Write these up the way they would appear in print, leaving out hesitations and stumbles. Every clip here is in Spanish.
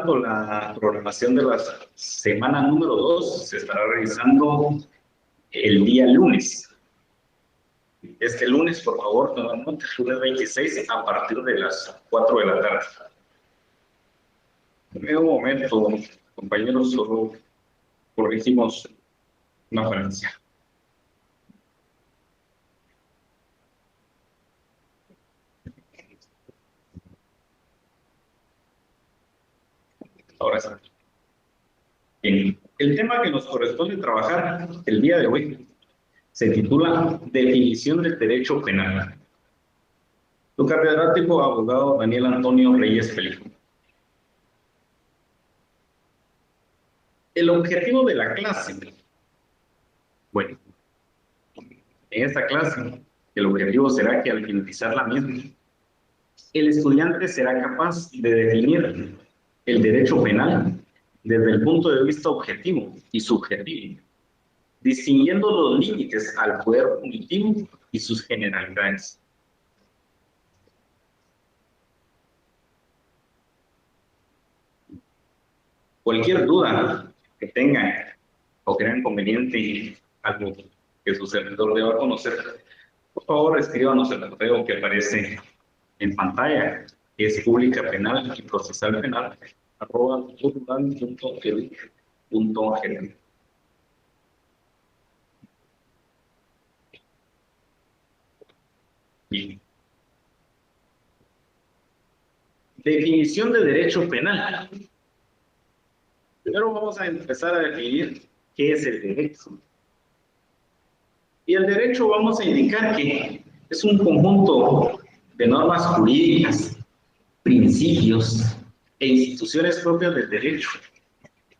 tanto, la programación de la semana número 2 se estará realizando el día lunes. Este lunes, por favor, nuevamente, lunes 26, a partir de las 4 de la tarde. En un momento, compañeros, solo corregimos una falencia. Ahora sí. Bien. El tema que nos corresponde trabajar el día de hoy se titula Definición del Derecho Penal. Tu catedrático, abogado Daniel Antonio Reyes Felipe. El objetivo de la clase. Bueno, en esta clase, el objetivo será que al finalizar la misma, el estudiante será capaz de definir el derecho penal desde el punto de vista objetivo y subjetivo, distinguiendo los límites al poder punitivo y sus generalidades. Cualquier duda que tengan o crean conveniente algo que su servidor deba conocer, por favor escríbanos el correo que aparece en pantalla, que es pública penal y procesal penal @urban.edu.gr. Bien. Definición de derecho penal. Primero vamos a empezar a definir qué es el derecho. Y el derecho vamos a indicar que es un conjunto de normas jurídicas, principios e instituciones propias del derecho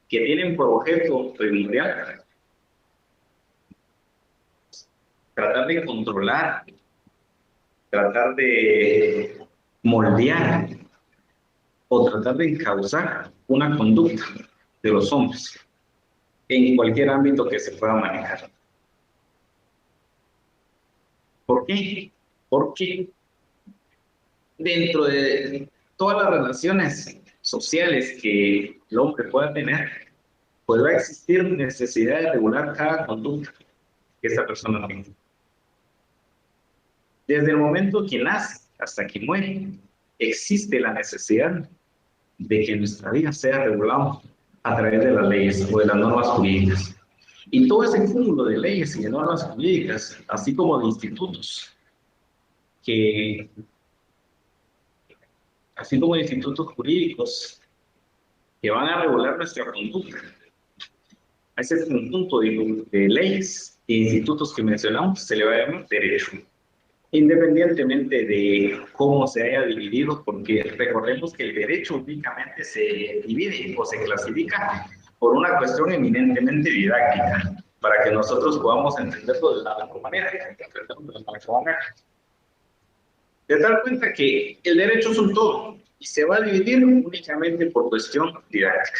que tienen por objeto primordial tratar de controlar, tratar de moldear o tratar de encauzar una conducta de los hombres en cualquier ámbito que se pueda manejar. ¿Por qué? Porque dentro de todas las relaciones sociales que el hombre pueda tener, pues va a existir necesidad de regular cada conducta que esa persona tenga. Desde el momento que nace hasta que muere, existe la necesidad de que nuestra vida sea regulada a través de las leyes o de las normas jurídicas. Y todo ese cúmulo de leyes y de normas jurídicas, así como de institutos, así como de institutos jurídicos que van a regular nuestra conducta, a ese conjunto de leyes e institutos que mencionamos se le va a llamar derecho, independientemente de cómo se haya dividido, porque recordemos que el derecho únicamente se divide o se clasifica por una cuestión eminentemente didáctica, para que nosotros podamos entenderlo de la mejor manera. De tal cuenta que el derecho es un todo y se va a dividir únicamente por cuestión didáctica.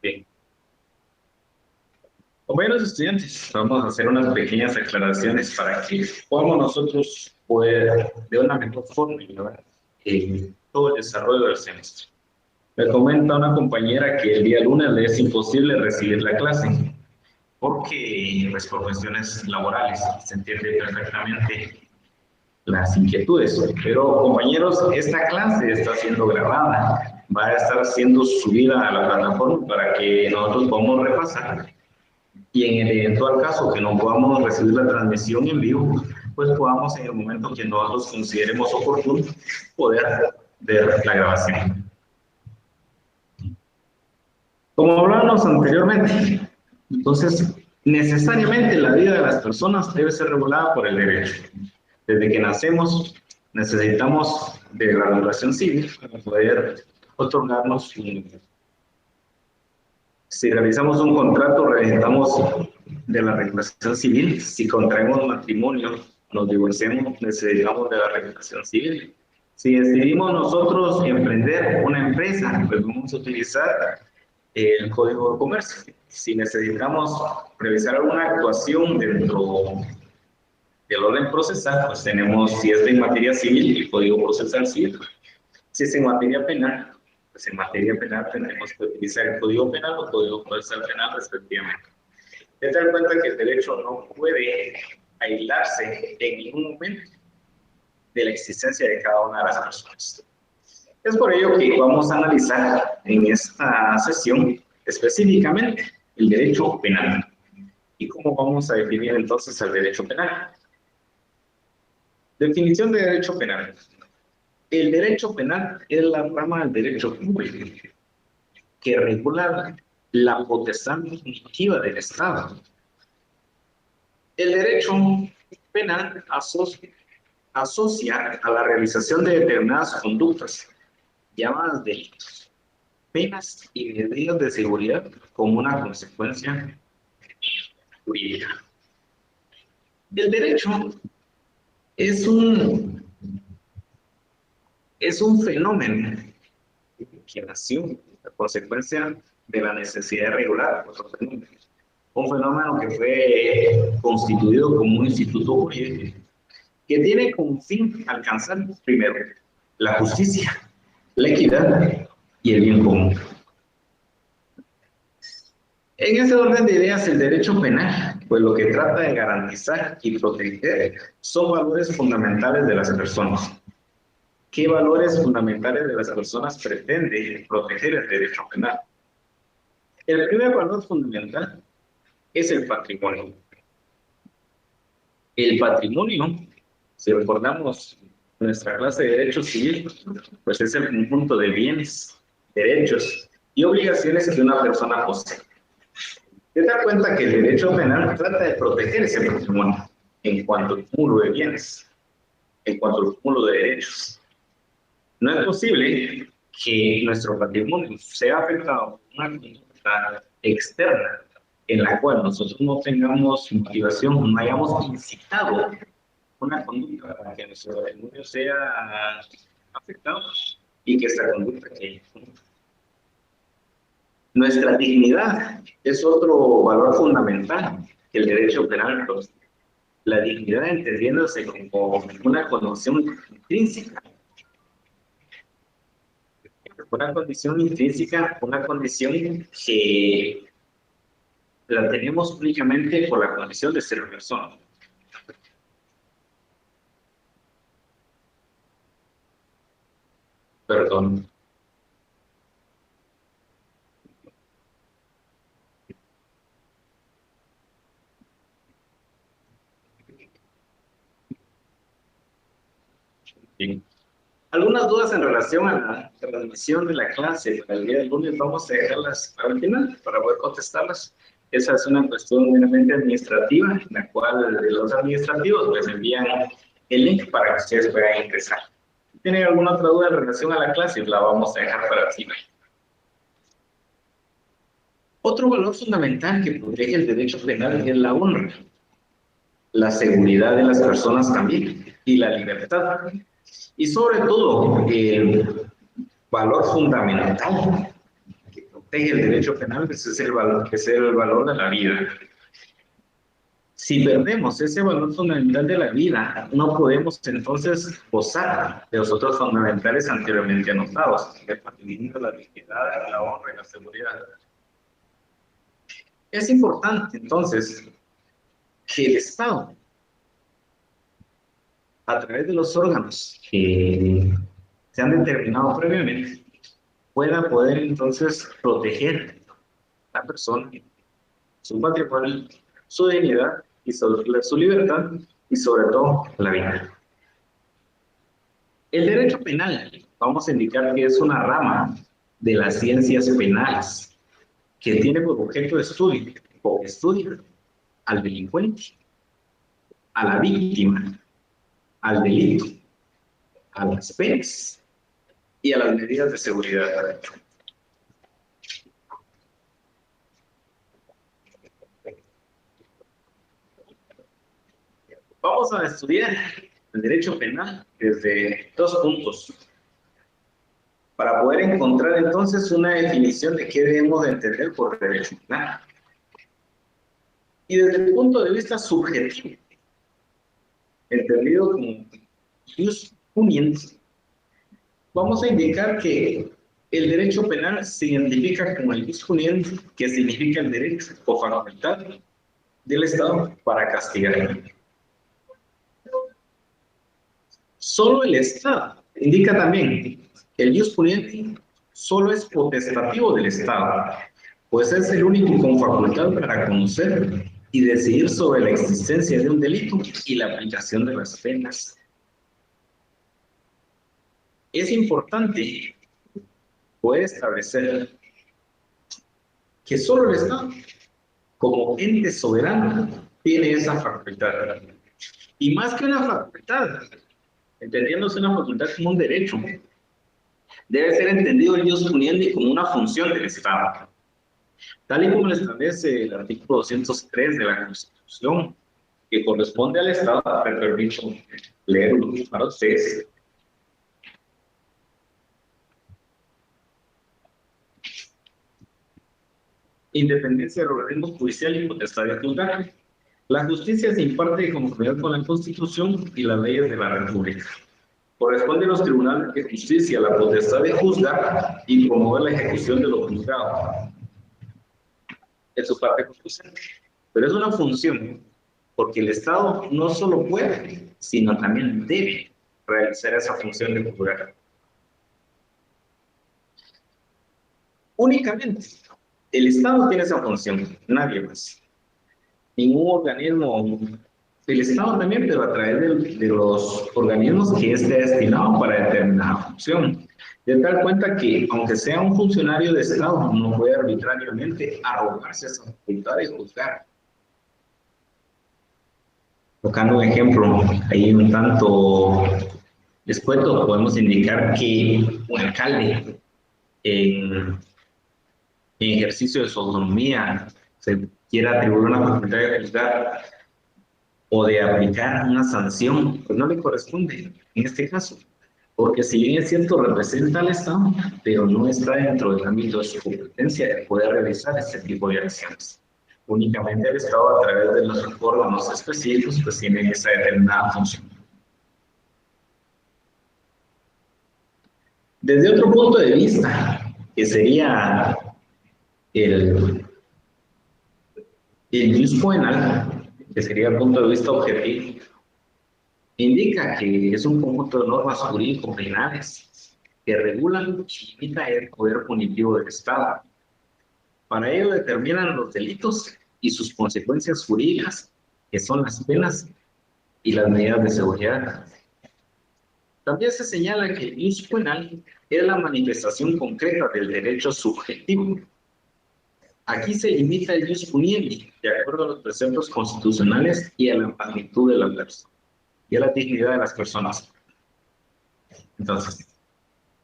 Bien. Compañeros estudiantes, vamos a hacer unas pequeñas aclaraciones para que podamos nosotros poder de una mejor forma llevar todo el desarrollo del semestre. Me comenta una compañera que el día lunes le es imposible recibir la clase porque, pues, por cuestiones laborales, se entiende perfectamente las inquietudes. Pero, compañeros, esta clase está siendo grabada, va a estar siendo subida a la plataforma para que nosotros podamos repasar. Y en el eventual caso que no podamos recibir la transmisión en vivo, pues podamos en el momento que nosotros consideremos oportuno poder ver la grabación. Como hablábamos anteriormente, entonces necesariamente la vida de las personas debe ser regulada por el derecho. Desde que nacemos necesitamos de la regulación civil para poder otorgarnos un... Si realizamos un contrato, necesitamos de la regulación civil. Si contraemos matrimonio, nos divorciamos, necesitamos de la regulación civil. Si decidimos nosotros emprender una empresa, pues vamos a utilizar el Código de Comercio. Si necesitamos revisar alguna actuación dentro del orden procesal, pues tenemos, si es en materia civil, el Código Procesal Civil. Si es en materia penal, pues en materia penal tendremos que utilizar el Código Penal o Código Procesal Penal respectivamente. Ten en cuenta que el derecho no puede aislarse en ningún momento de la existencia de cada una de las personas. Es por ello que vamos a analizar en esta sesión específicamente el derecho penal. ¿Y cómo vamos a definir entonces el derecho penal? Definición de derecho penal. El derecho penal es la rama del derecho público que regula la potestad normativa del Estado. El derecho penal asocia a la realización de determinadas conductas llamadas delitos, penas y medidas de seguridad como una consecuencia jurídica. El derecho es un fenómeno que nació a consecuencia de la necesidad de regular otros fenómenos. Un fenómeno que fue constituido como un instituto jurídico que tiene como fin alcanzar primero la justicia, la equidad y el bien común. En ese orden de ideas, el derecho penal, pues lo que trata de garantizar y proteger son valores fundamentales de las personas. ¿Qué valores fundamentales de las personas pretende proteger el derecho penal? El primer valor fundamental es el patrimonio. El patrimonio, si recordamos nuestra clase de Derecho Civil, pues es el conjunto de bienes, derechos y obligaciones que una persona posee. Te das cuenta que el derecho penal trata de proteger ese patrimonio en cuanto al cúmulo de bienes, en cuanto al cúmulo de derechos. No es posible que nuestro patrimonio sea afectado por una conducta externa en la cual nosotros no tengamos motivación, no hayamos incitado una conducta para que nuestro patrimonio sea afectado y que esta conducta que nuestra dignidad es otro valor fundamental que el derecho penal protege. La dignidad entendiéndose como una condición intrínseca. Una condición intrínseca, una condición que la tenemos únicamente por la condición de ser persona. Perdón. Bien. Algunas dudas en relación a la transmisión de la clase para el día del lunes, vamos a dejarlas para el final para poder contestarlas. Esa es una cuestión meramente administrativa, en la cual los administrativos les envían el link para que ustedes puedan ingresar. Si tienen alguna otra duda en relación a la clase, la vamos a dejar para el final. Otro valor fundamental que protege el derecho penal es la honra, la seguridad de las personas también y la libertad. Y sobre todo, el valor fundamental que protege el derecho penal es el valor de la vida. Si perdemos ese valor fundamental de la vida, no podemos entonces gozar de los otros fundamentales anteriormente anotados, el patrimonio, la dignidad, la honra y la seguridad. Es importante entonces que el Estado, a través de los órganos que se han determinado previamente, pueda poder entonces proteger a la persona, su patrimonio, su dignidad y su libertad y sobre todo la vida. El derecho penal, vamos a indicar que es una rama de las ciencias penales que tiene por objeto de estudio o estudia al delincuente, a la víctima, al delito, a las penas y a las medidas de seguridad. Vamos a estudiar el derecho penal desde dos puntos para poder poder encontrar entonces una definición de qué debemos de entender por derecho penal. Y desde el punto de vista subjetivo, entendido como jus puniendi, vamos a indicar que el derecho penal se identifica como el jus puniendi, que significa el derecho o facultad del Estado para castigar. Solo el Estado, indica también que el jus puniendi solo es potestativo del Estado, pues es el único con facultad para conocer y decidir sobre la existencia de un delito y la aplicación de las penas. Es importante poder establecer que solo el Estado, como ente soberano, tiene esa facultad. Y más que una facultad, entendiéndose una facultad como un derecho, debe ser entendido el jus puniendi como una función del Estado, tal y como lo establece el artículo 203 de la Constitución, que corresponde al Estado. Me permito leerlo para ustedes. Independencia del organismo judicial y potestad de juzgar. La justicia se imparte de conformidad con la Constitución y las leyes de la República. Corresponde a los tribunales de justicia la potestad de juzgar y promover la ejecución de lo juzgado. Es su parte constitucional. Pero es una función, porque el Estado no solo puede, sino también debe realizar esa función de juzgar. Únicamente el Estado tiene esa función, nadie más. Ningún organismo, el Estado también, pero a través de los organismos que esté destinado para determinada función. De tal cuenta que, aunque sea un funcionario de Estado, no puede arbitrariamente arrogarse esa facultad de juzgar. Tocando un ejemplo, ahí un tanto escueto, podemos indicar que un alcalde en ejercicio de su autonomía se quiera atribuir una facultad de juzgar o de aplicar una sanción, pues no le corresponde en este caso, porque si bien es cierto representa al Estado, pero no está dentro del ámbito de su competencia de poder realizar este tipo de acciones. Únicamente el Estado, a través de los órganos específicos, pues tiene esa determinada función. Desde otro punto de vista, que sería el jus penal, que sería el punto de vista objetivo, indica que es un conjunto de normas jurídico-penales que regulan y limitan el poder punitivo del Estado. Para ello determinan los delitos y sus consecuencias jurídicas, que son las penas y las medidas de seguridad. También se señala que el jus penal es la manifestación concreta del derecho subjetivo. Aquí se limita el jus puniendi, de acuerdo a los preceptos constitucionales y a la magnitud de la persona y a la dignidad de las personas. Entonces,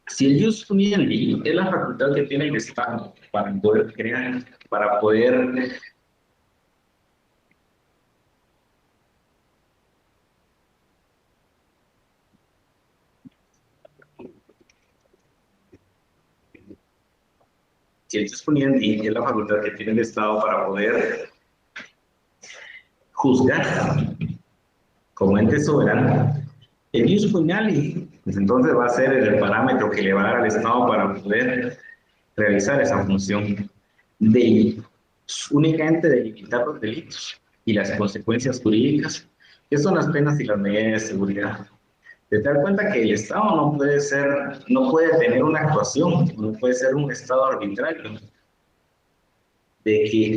si el jus puniendi es la facultad que tiene el Estado para poder crear, para poder si el jus puniendi es la facultad que tiene el Estado para poder juzgar como ente soberano, el jus puniendi, pues entonces va a ser el parámetro que le va a dar al Estado para poder realizar esa función de únicamente delimitar los delitos y las consecuencias jurídicas, que son las penas y las medidas de seguridad. De tal cuenta que el Estado no puede tener una actuación, no puede ser un Estado arbitrario, de que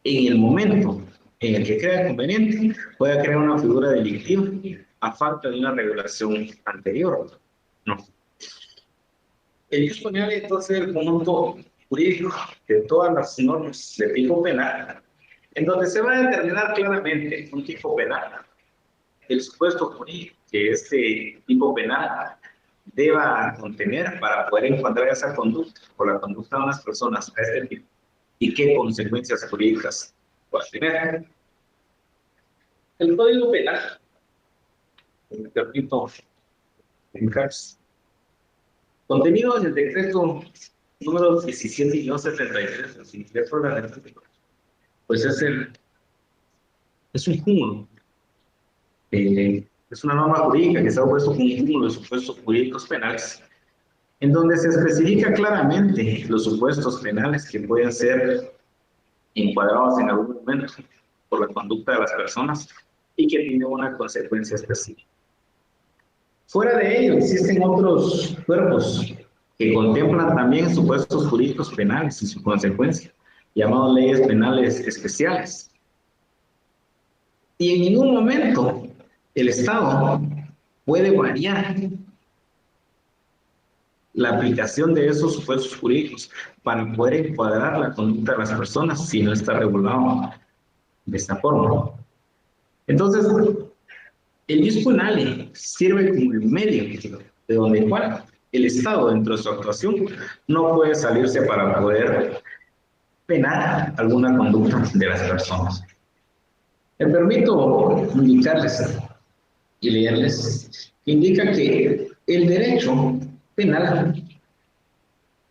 en el momento en el que crea conveniente pueda crear una figura delictiva a falta de una regulación anterior. No. El jus penal entonces es el conjunto jurídico de todas las normas de tipo penal, en donde se va a determinar claramente un tipo penal, el supuesto jurídico que este tipo penal deba contener para poder encuadrar esa conducta o la conducta de unas personas a este tipo y qué consecuencias jurídicas pueda tener. El Código Penal, repito, Contenido del decreto número 17-73, el decreto de la República, pues es un cúmulo. Es una norma jurídica que está opuesto con un cúmulo de supuestos jurídicos penales, en donde se especifica claramente los supuestos penales que pueden ser encuadrados en algún momento por la conducta de las personas y que tiene una consecuencia específica. Fuera de ello, existen otros cuerpos que contemplan también supuestos jurídicos penales y su consecuencia, llamados leyes penales especiales. Y en ningún momento el Estado puede variar la aplicación de esos supuestos jurídicos para poder encuadrar la conducta de las personas si no está regulado de esta forma. Entonces, el jus penale sirve como el medio de donde cual el Estado, dentro de su actuación, no puede salirse para poder penar alguna conducta de las personas. Me permito indicarles y leerles que indica que el derecho penal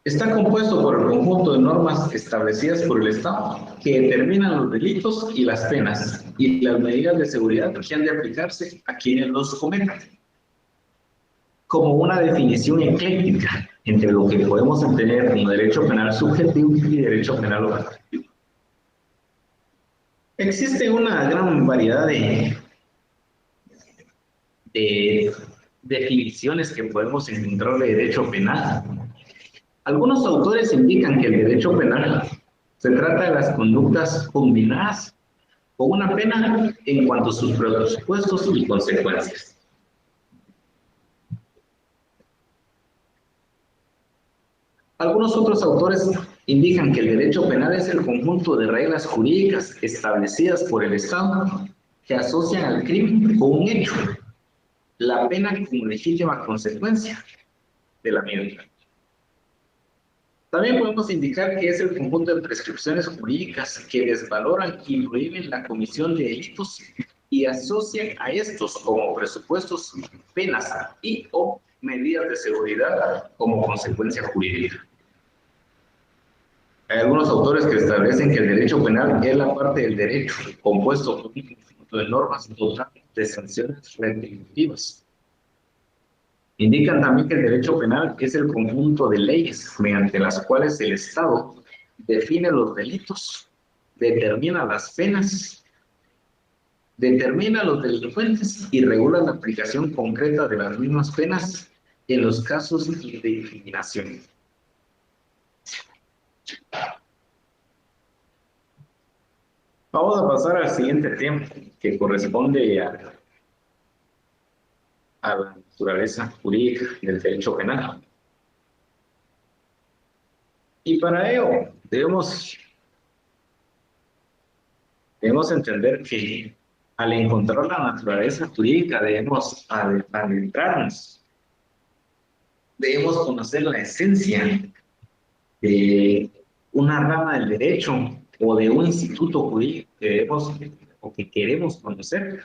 está compuesto por el conjunto de normas establecidas por el Estado que determinan los delitos y las penas y las medidas de seguridad que han de aplicarse a quienes los cometan, como una definición ecléctica entre lo que podemos entender como derecho penal subjetivo y derecho penal objetivo. Existe una gran variedad de definiciones que podemos encontrar de derecho penal. Algunos autores indican que el derecho penal se trata de las conductas combinadas con una pena en cuanto a sus presupuestos y consecuencias. Algunos otros autores indican que el derecho penal es el conjunto de reglas jurídicas establecidas por el Estado que asocian al crimen con un hecho, la pena como legítima consecuencia de la misma. También podemos indicar que es el conjunto de prescripciones jurídicas que desvaloran y prohíben la comisión de delitos y asocian a estos como presupuestos, penas y o medidas de seguridad como consecuencia jurídica. Hay algunos autores que establecen que el derecho penal es la parte del derecho compuesto por un conjunto de normas totales de sanciones retributivas. Indican también que el derecho penal es el conjunto de leyes mediante las cuales el Estado define los delitos, determina las penas, determina los delincuentes y regula la aplicación concreta de las mismas penas en los casos de discriminación. Vamos a pasar al siguiente tema, que corresponde a la naturaleza jurídica del derecho penal. Y para ello debemos entender que al encontrar la naturaleza jurídica debemos adentrarnos, debemos conocer la esencia de una rama del derecho o de un instituto jurídico que debemos o que queremos conocer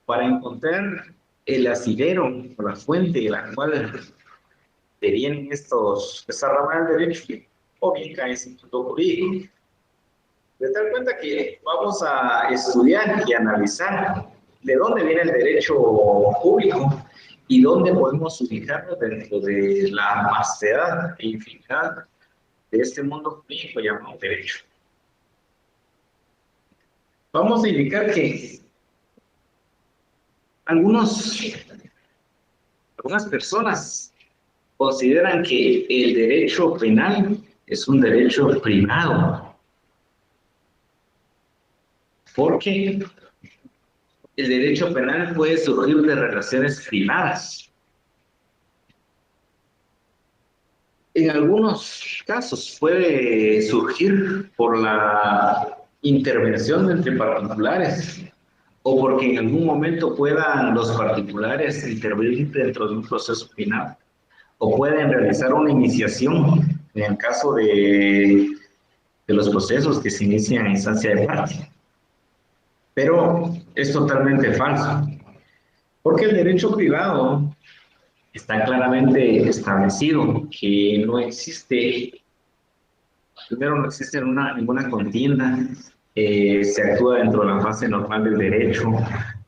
para encontrar el asidero o la fuente de la cual devienen esta rama del derecho o bien cada instituto jurídico. De tal cuenta que vamos a estudiar y analizar de dónde viene el derecho público y dónde podemos ubicarlo dentro de la vastedad e infinidad de este mundo jurídico llamado derecho. Vamos a indicar que algunas personas consideran que el derecho penal es un derecho privado, porque el derecho penal puede surgir de relaciones privadas. En algunos casos puede surgir por la intervención entre particulares o porque en algún momento puedan los particulares intervenir dentro de un proceso penal o pueden realizar una iniciación en el caso de los procesos que se inician en instancia de parte. Pero es totalmente falso, porque el derecho privado está claramente establecido que no existe, primero no existe ninguna contienda, se actúa dentro de la fase normal del derecho,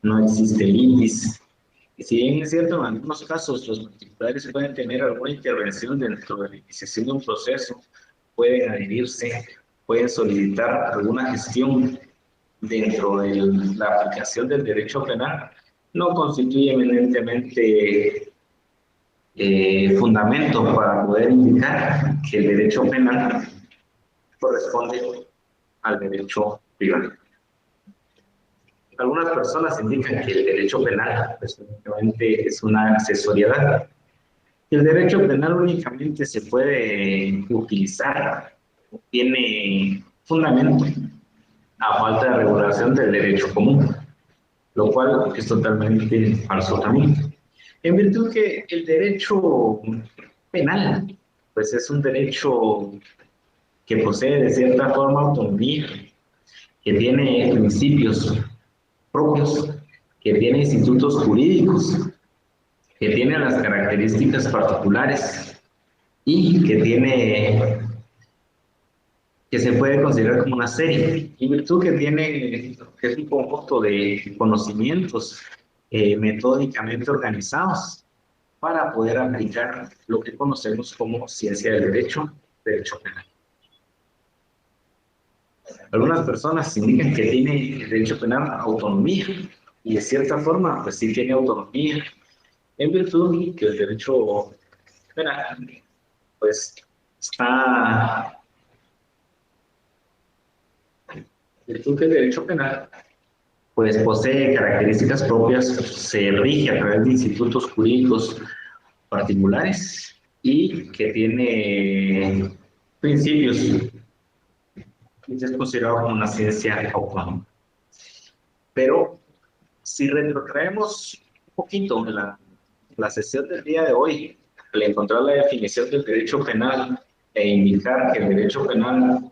no existe litis. Y si bien es cierto, en algunos casos los particulares pueden tener alguna intervención dentro de la iniciación de un proceso, pueden adherirse, pueden solicitar alguna gestión dentro de la aplicación del derecho penal, no constituye eminentemente fundamento para poder indicar que el derecho penal corresponde al derecho privado. Algunas personas indican que el derecho penal pues, únicamente es una accesoriedad. El derecho penal únicamente se puede utilizar, tiene fundamento a falta de regulación del derecho común, lo cual es totalmente falso también. En virtud que el derecho penal, pues es un derecho que posee de cierta forma autonomía, que tiene principios propios, que tiene institutos jurídicos, que tiene las características particulares y que se puede considerar como una serie, en virtud que es un conjunto de conocimientos metódicamente organizados para poder aplicar lo que conocemos como ciencia del derecho, derecho penal. Algunas personas indican que tiene el derecho penal autonomía, y de cierta forma, pues sí tiene autonomía, en virtud que el derecho penal, pues está, en virtud que el derecho penal, pues posee características propias, se rige a través de institutos jurídicos particulares y que tiene principios y es considerado como una ciencia autónoma. Pero si retrotraemos un poquito la sesión del día de hoy, al encontrar la definición del derecho penal e indicar que el derecho penal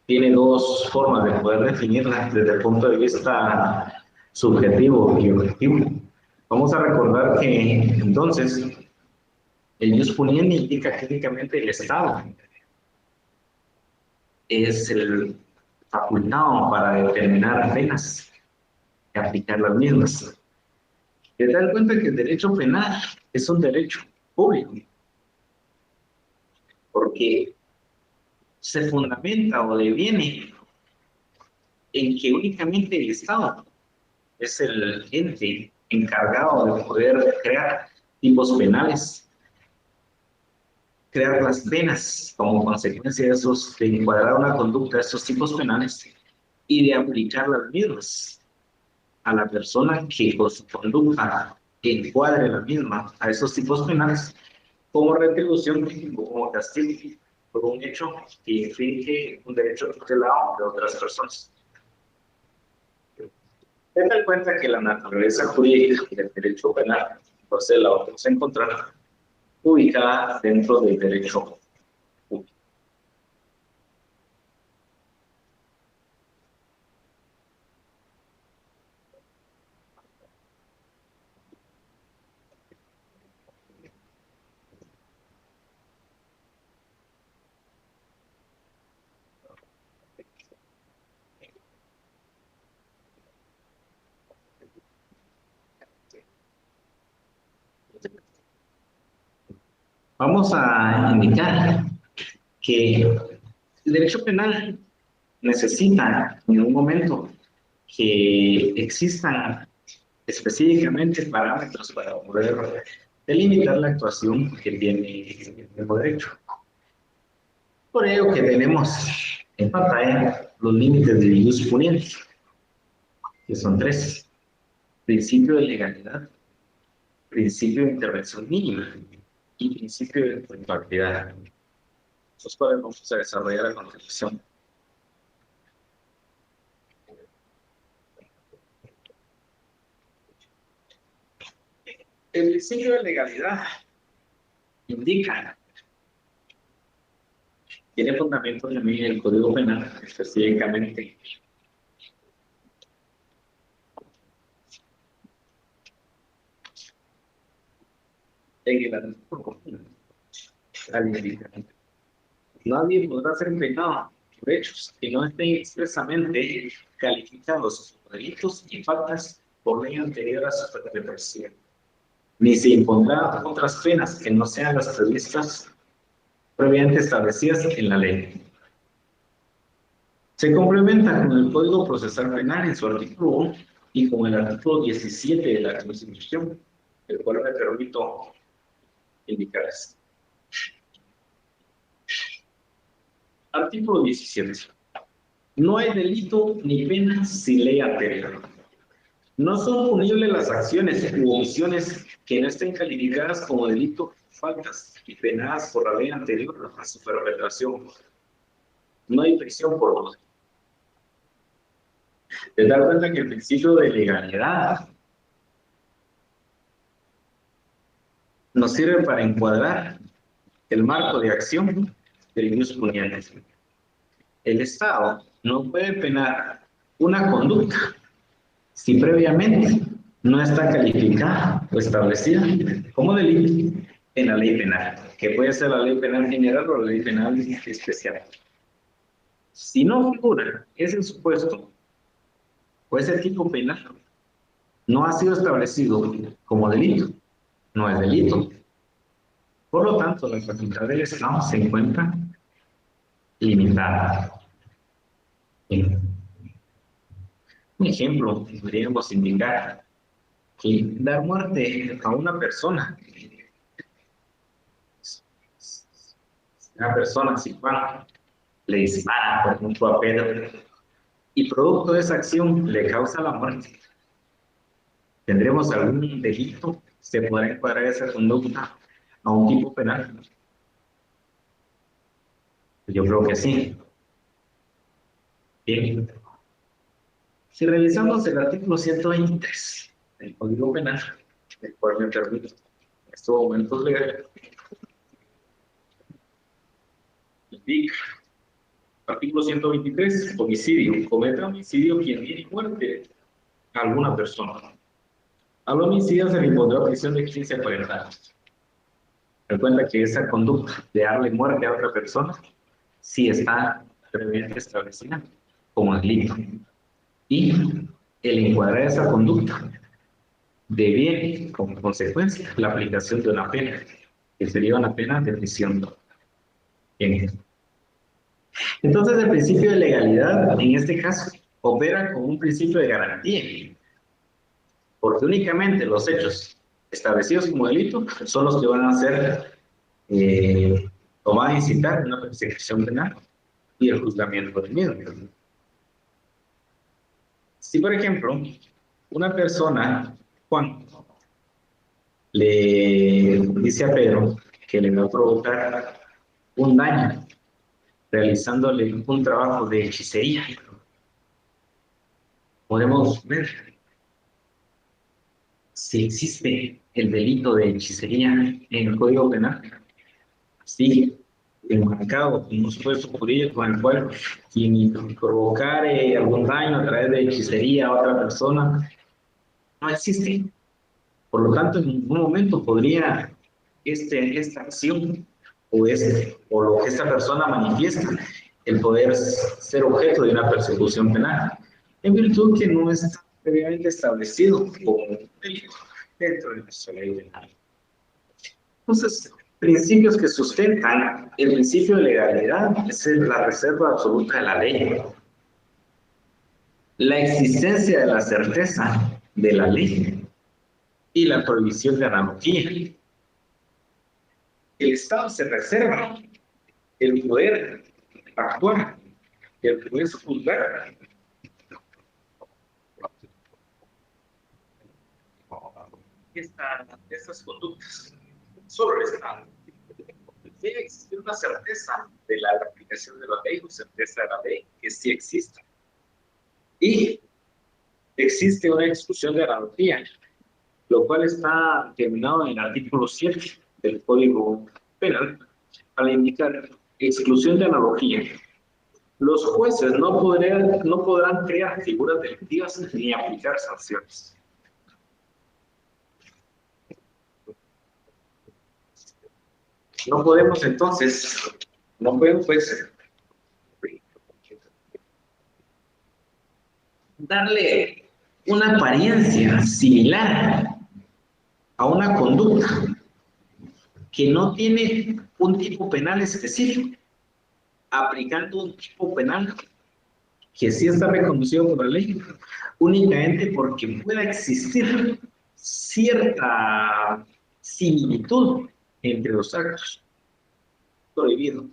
tiene dos formas de poder definirla desde el punto de vista subjetivo y objetivo. Vamos a recordar que entonces el jus puniendi indica que técnicamente el Estado es el facultado para determinar penas y aplicar las mismas. Te das cuenta que el derecho penal es un derecho público, porque se fundamenta o deviene en que únicamente el Estado es el ente encargado de poder crear tipos penales, crear las penas como consecuencia de encuadrar una conducta de esos tipos penales y de aplicar las mismas a la persona que con su conducta encuadre la misma a esos tipos penales como retribución o como castigo por un hecho que infringe un derecho tutelado de otras personas. Tenga en cuenta que la naturaleza jurídica del derecho penal, pues la vamos a encontrar ubicada dentro del derecho público. Vamos a indicar que el derecho penal necesita en un momento que existan específicamente parámetros para poder delimitar la actuación que tiene el mismo derecho. Por ello que tenemos en pantalla los límites de jus puniendi, que son tres: principio de legalidad, principio de intervención mínima y principio de puntualidad. Los cuales vamos a desarrollar a continuación. El principio de legalidad indica, tiene fundamento también en el Código Penal, específicamente en el artículo al indicar. Nadie podrá ser penado por hechos que no estén expresamente calificados como delitos y faltas por ley anterior a su perpetración. Ni se impondrán otras penas que no sean las previstas previamente establecidas en la ley. Se complementa con el Código Procesal Penal en su artículo 1 y con el artículo 17 de la Constitución, el cual me permito indicar esto. Artículo 17. No hay delito ni pena sin ley anterior. No son punibles las acciones u omisiones que no estén calificadas como delito, faltas y penadas por la ley anterior a su perpetración. No hay prisión por duda. Te das cuenta que el principio de legalidad nos sirve para encuadrar el marco de acción del ius puniens. El Estado no puede penar una conducta si previamente no está calificada o establecida como delito en la ley penal, que puede ser la ley penal general o la ley penal especial. Si no figura ese supuesto o ese tipo penal, no ha sido establecido como delito, no es delito. Por lo tanto, la facultad del Estado se encuentra limitada. Un ejemplo, podríamos indicar que dar muerte a una persona sin Juan le dispara, por ejemplo, a Pedro, y producto de esa acción le causa la muerte. ¿Tendremos algún delito? ¿Se podrá encuadrar esa conducta a un tipo penal? Yo creo que sí. Bien. Si revisamos el artículo 123 del Código Penal, del cual me permito en estos momentos legales, indica, artículo 123, homicidio. Comete homicidio quien hiere muerte a alguna persona. Al homicida se le impondrá prisión de 15 a 40 años. Recuerda que esa conducta de darle muerte a otra persona sí está previamente establecida como delito. Y el encuadrar esa conducta deviene como consecuencia la aplicación de una pena, que sería una pena de prisión. Bien. Entonces, el principio de legalidad, en este caso, opera como un principio de garantía, porque únicamente los hechos establecidos como delito son los que van a ser o van a incitar una persecución penal y el juzgamiento del mismo. Si, por ejemplo, una persona, Juan, le dice a Pedro que le va a provocar un daño realizándole un trabajo de hechicería, podemos ver si existe el delito de hechicería en el Código Penal. Sí, enmarcado en un supuesto jurídico con el cual quien provocare algún daño a través de hechicería a otra persona no existe. Por lo tanto, en ningún momento podría esta acción o lo que esta persona manifiesta, el poder ser objeto de una persecución penal, en virtud que no está previamente establecido como un delito dentro de nuestra ley penal. Entonces, principios que sustentan el principio de legalidad es la reserva absoluta de la ley, la existencia de la certeza de la ley y la prohibición de analogía. El Estado se reserva el poder actuar, el poder juzgar. Estas conductas solo el Estado. Debe existir una certeza de la aplicación de la ley, o certeza de la ley, que sí existe. Y existe una exclusión de analogía, lo cual está determinado en el artículo 7 del Código Penal, al indicar exclusión de analogía. Los jueces no podrán crear figuras delictivas ni aplicar sanciones. No podemos entonces, no podemos pues darle una apariencia similar a una conducta que no tiene un tipo penal específico, aplicando un tipo penal que sí está reconocido por la ley, únicamente porque pueda existir cierta similitud entre los actos prohibidos,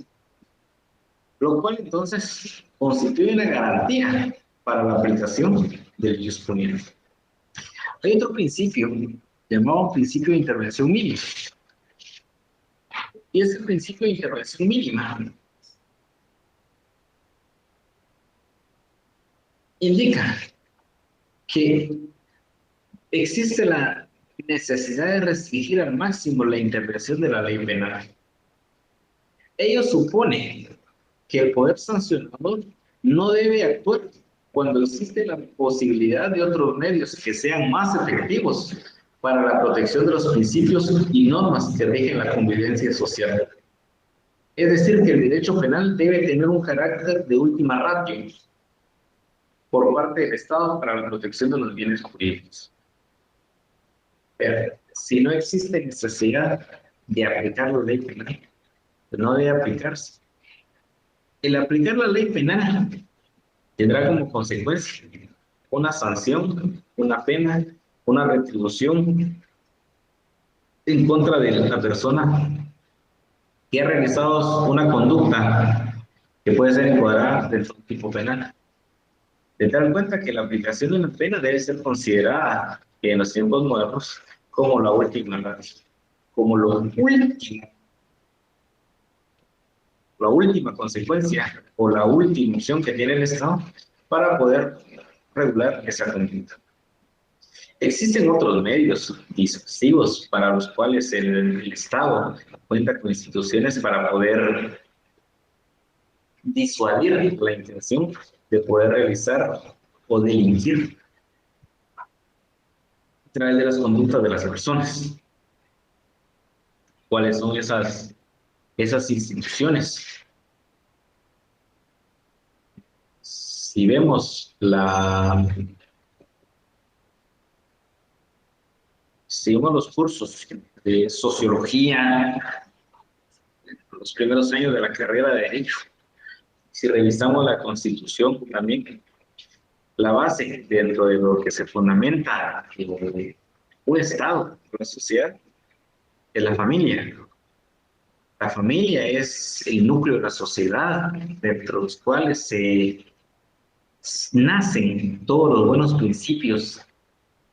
lo cual entonces constituye una garantía para la aplicación del jus puniendo. Hay otro principio llamado principio de intervención mínima, y ese principio de intervención mínima indica que existe la necesidad de restringir al máximo la intervención de la ley penal. Ello supone que el poder sancionador no debe actuar cuando existe la posibilidad de otros medios que sean más efectivos para la protección de los principios y normas que rigen la convivencia social. Es decir, que el derecho penal debe tener un carácter de última ratio por parte del Estado para la protección de los bienes jurídicos. Pero si no existe necesidad de aplicar la ley penal, pues no debe aplicarse. El aplicar la ley penal tendrá como consecuencia una sanción, una pena, una retribución en contra de la persona que ha realizado una conducta que puede ser encuadrada dentro de un tipo penal. De tal cuenta que la aplicación de una pena debe ser considerada en los tiempos modernos como la última, como la última consecuencia o la última opción que tiene el Estado para poder regular esa conducta. Existen otros medios disuasivos para los cuales el Estado cuenta con instituciones para poder disuadir la intención de poder realizar o delinquir a través de las conductas de las personas. ¿Cuáles son esas instituciones? Si vemos los cursos de sociología, los primeros años de la carrera de Derecho, si revisamos la Constitución también, la base dentro de lo que se fundamenta un Estado, una sociedad, es la familia. La familia es el núcleo de la sociedad, dentro de los cuales se nacen todos los buenos principios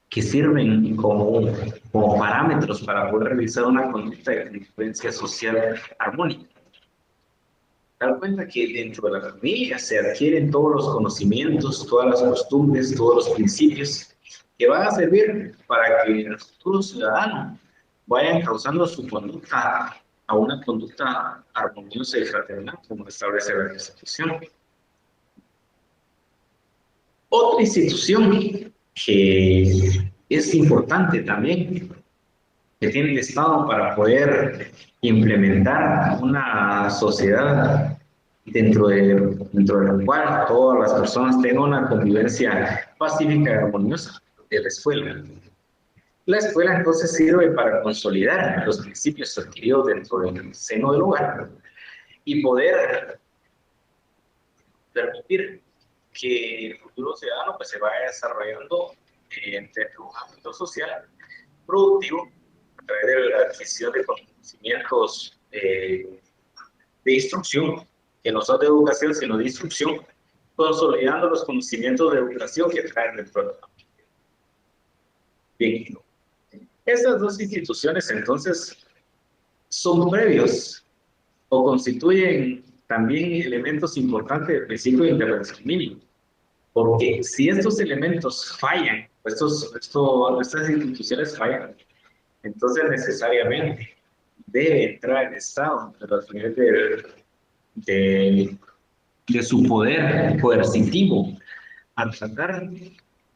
que sirven como parámetros para poder realizar una conducta de convivencia social armónica. Dar cuenta que dentro de la familia se adquieren todos los conocimientos, todas las costumbres, todos los principios que van a servir para que el futuro ciudadano vayan causando su conducta a una conducta armoniosa y fraternal, como establece la Constitución. Otra institución que es importante también, que tiene el Estado para poder implementar una sociedad dentro de la cual todas las personas tengan una convivencia pacífica y armoniosa, de la escuela. La escuela entonces sirve para consolidar los principios adquiridos dentro del seno del hogar y poder permitir que el futuro ciudadano pues, se vaya desarrollando dentro de un ámbito social productivo a través de la adquisición de conocimientos de instrucción, que no son de educación, sino de instrucción, consolidando los conocimientos de educación que traen el programa. Bien, estas dos instituciones entonces son previos o constituyen también elementos importantes del principio de intervención mínima. Porque si estos elementos fallan, estas instituciones fallan, entonces necesariamente debe entrar el Estado a los niveles de su poder coercitivo a tratar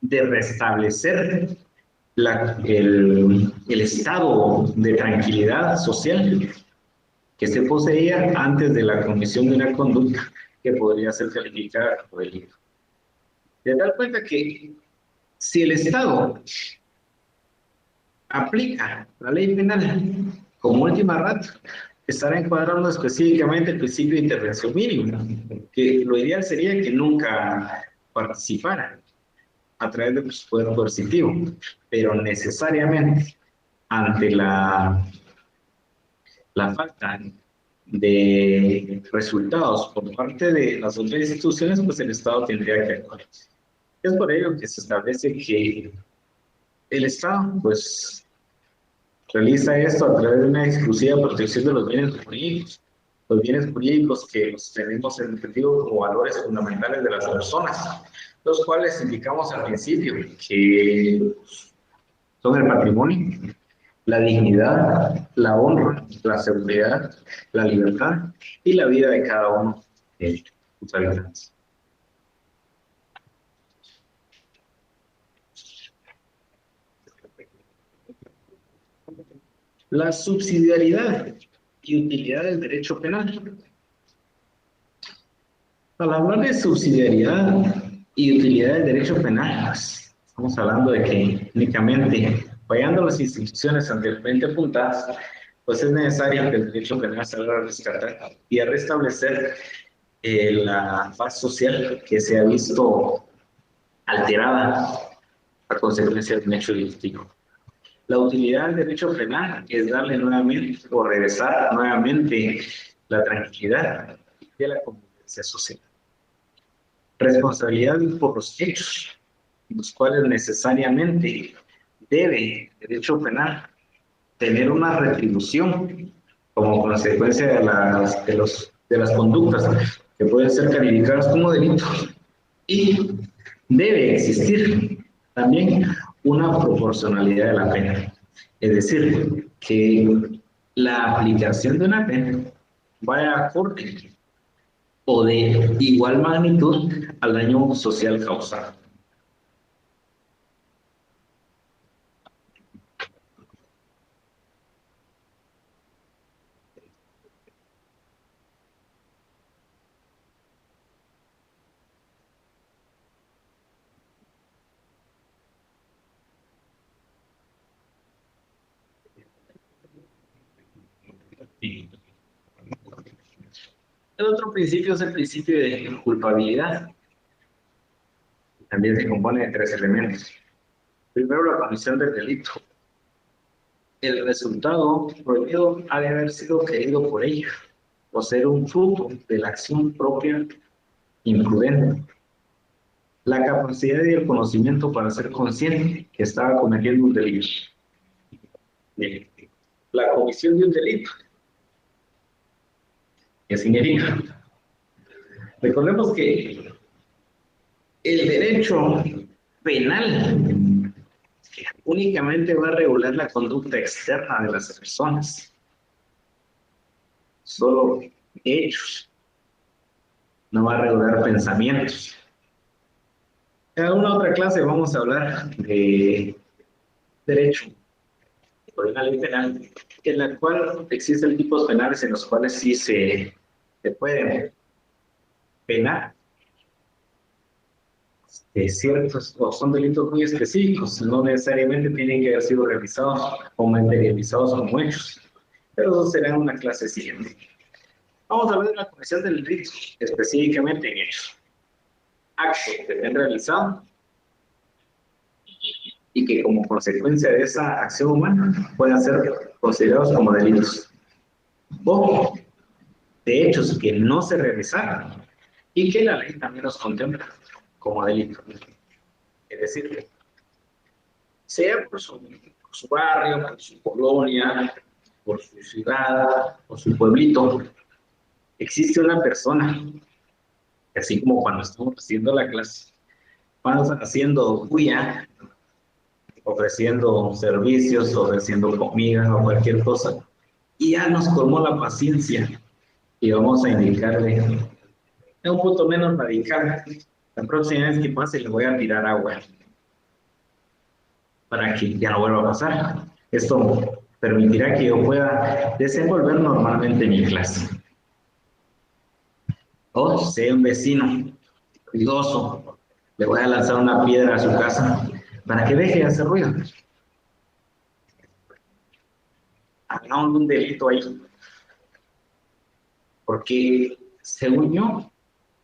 de restablecer el estado de tranquilidad social que se poseía antes de la comisión de una conducta que podría ser calificada como delito. De tal cuenta que si el Estado aplica la ley penal como última ratio, estará encuadrando específicamente el principio de intervención mínima, que lo ideal sería que nunca participara a través de su poder coercitivo, pero necesariamente ante la falta de resultados por parte de las otras instituciones, pues el Estado tendría que actuar. Es por ello que se establece que el Estado, pues, realiza esto a través de una exclusiva protección de los bienes jurídicos. Los bienes jurídicos que los tenemos entendidos como valores fundamentales de las personas, los cuales indicamos al principio que son el patrimonio, la dignidad, la honra, la seguridad, la libertad y la vida de cada uno de sus habitantes. La subsidiariedad y utilidad del derecho penal. Al hablar de subsidiariedad y utilidad del derecho penal, pues, estamos hablando de que únicamente fallando las instituciones anteriormente apuntadas, pues es necesario que el derecho penal salga a rescatar y a restablecer la paz social que se ha visto alterada a consecuencia de un hecho delictivo. La utilidad del derecho penal es darle nuevamente o regresar nuevamente la tranquilidad de la convivencia social. Responsabilidad por los hechos, los cuales necesariamente debe el derecho penal tener una retribución como consecuencia de las conductas que pueden ser calificadas como delitos. Y debe existir también una proporcionalidad de la pena. Es decir, que la aplicación de una pena vaya acorde o de igual magnitud al daño social causado. El otro principio es el principio de culpabilidad. También se compone de tres elementos. Primero, la comisión del delito. El resultado prohibido ha de haber sido querido por ella o ser un fruto de la acción propia imprudente. La capacidad y el conocimiento para ser consciente que estaba cometiendo un delito. Bien. La comisión de un delito. ¿Qué significa? Recordemos que el derecho penal únicamente va a regular la conducta externa de las personas. Solo hechos. No va a regular pensamientos. En alguna otra clase vamos a hablar de derecho por una ley penal, en la cual existen tipos penales en los cuales sí se pueden penar ciertos o son delitos muy específicos, no necesariamente tienen que haber sido realizados o materializados como hechos, pero eso será en una clase siguiente. Vamos a hablar de la comisión del delito, específicamente en hechos. Actos que se han realizado y que como consecuencia de esa acción humana pueden ser considerados como delitos. O de hechos que no se realizaron y que la ley también los contempla como delitos. Es decir, sea por su barrio, por su colonia, por su ciudad, por su pueblito, existe una persona, así como cuando estamos haciendo la clase, vamos haciendo bulla, ofreciendo servicios, ofreciendo comida o cualquier cosa, y ya nos colmó la paciencia y vamos a indicarle en un punto menos radical. La próxima vez que pase le voy a tirar agua para que ya no vuelva a pasar. Esto permitirá que yo pueda desenvolver normalmente mi clase. O sea un vecino ruidoso, le voy a lanzar una piedra a su casa para que deje de hacer ruido. Hagamos un delito ahí, porque según yo,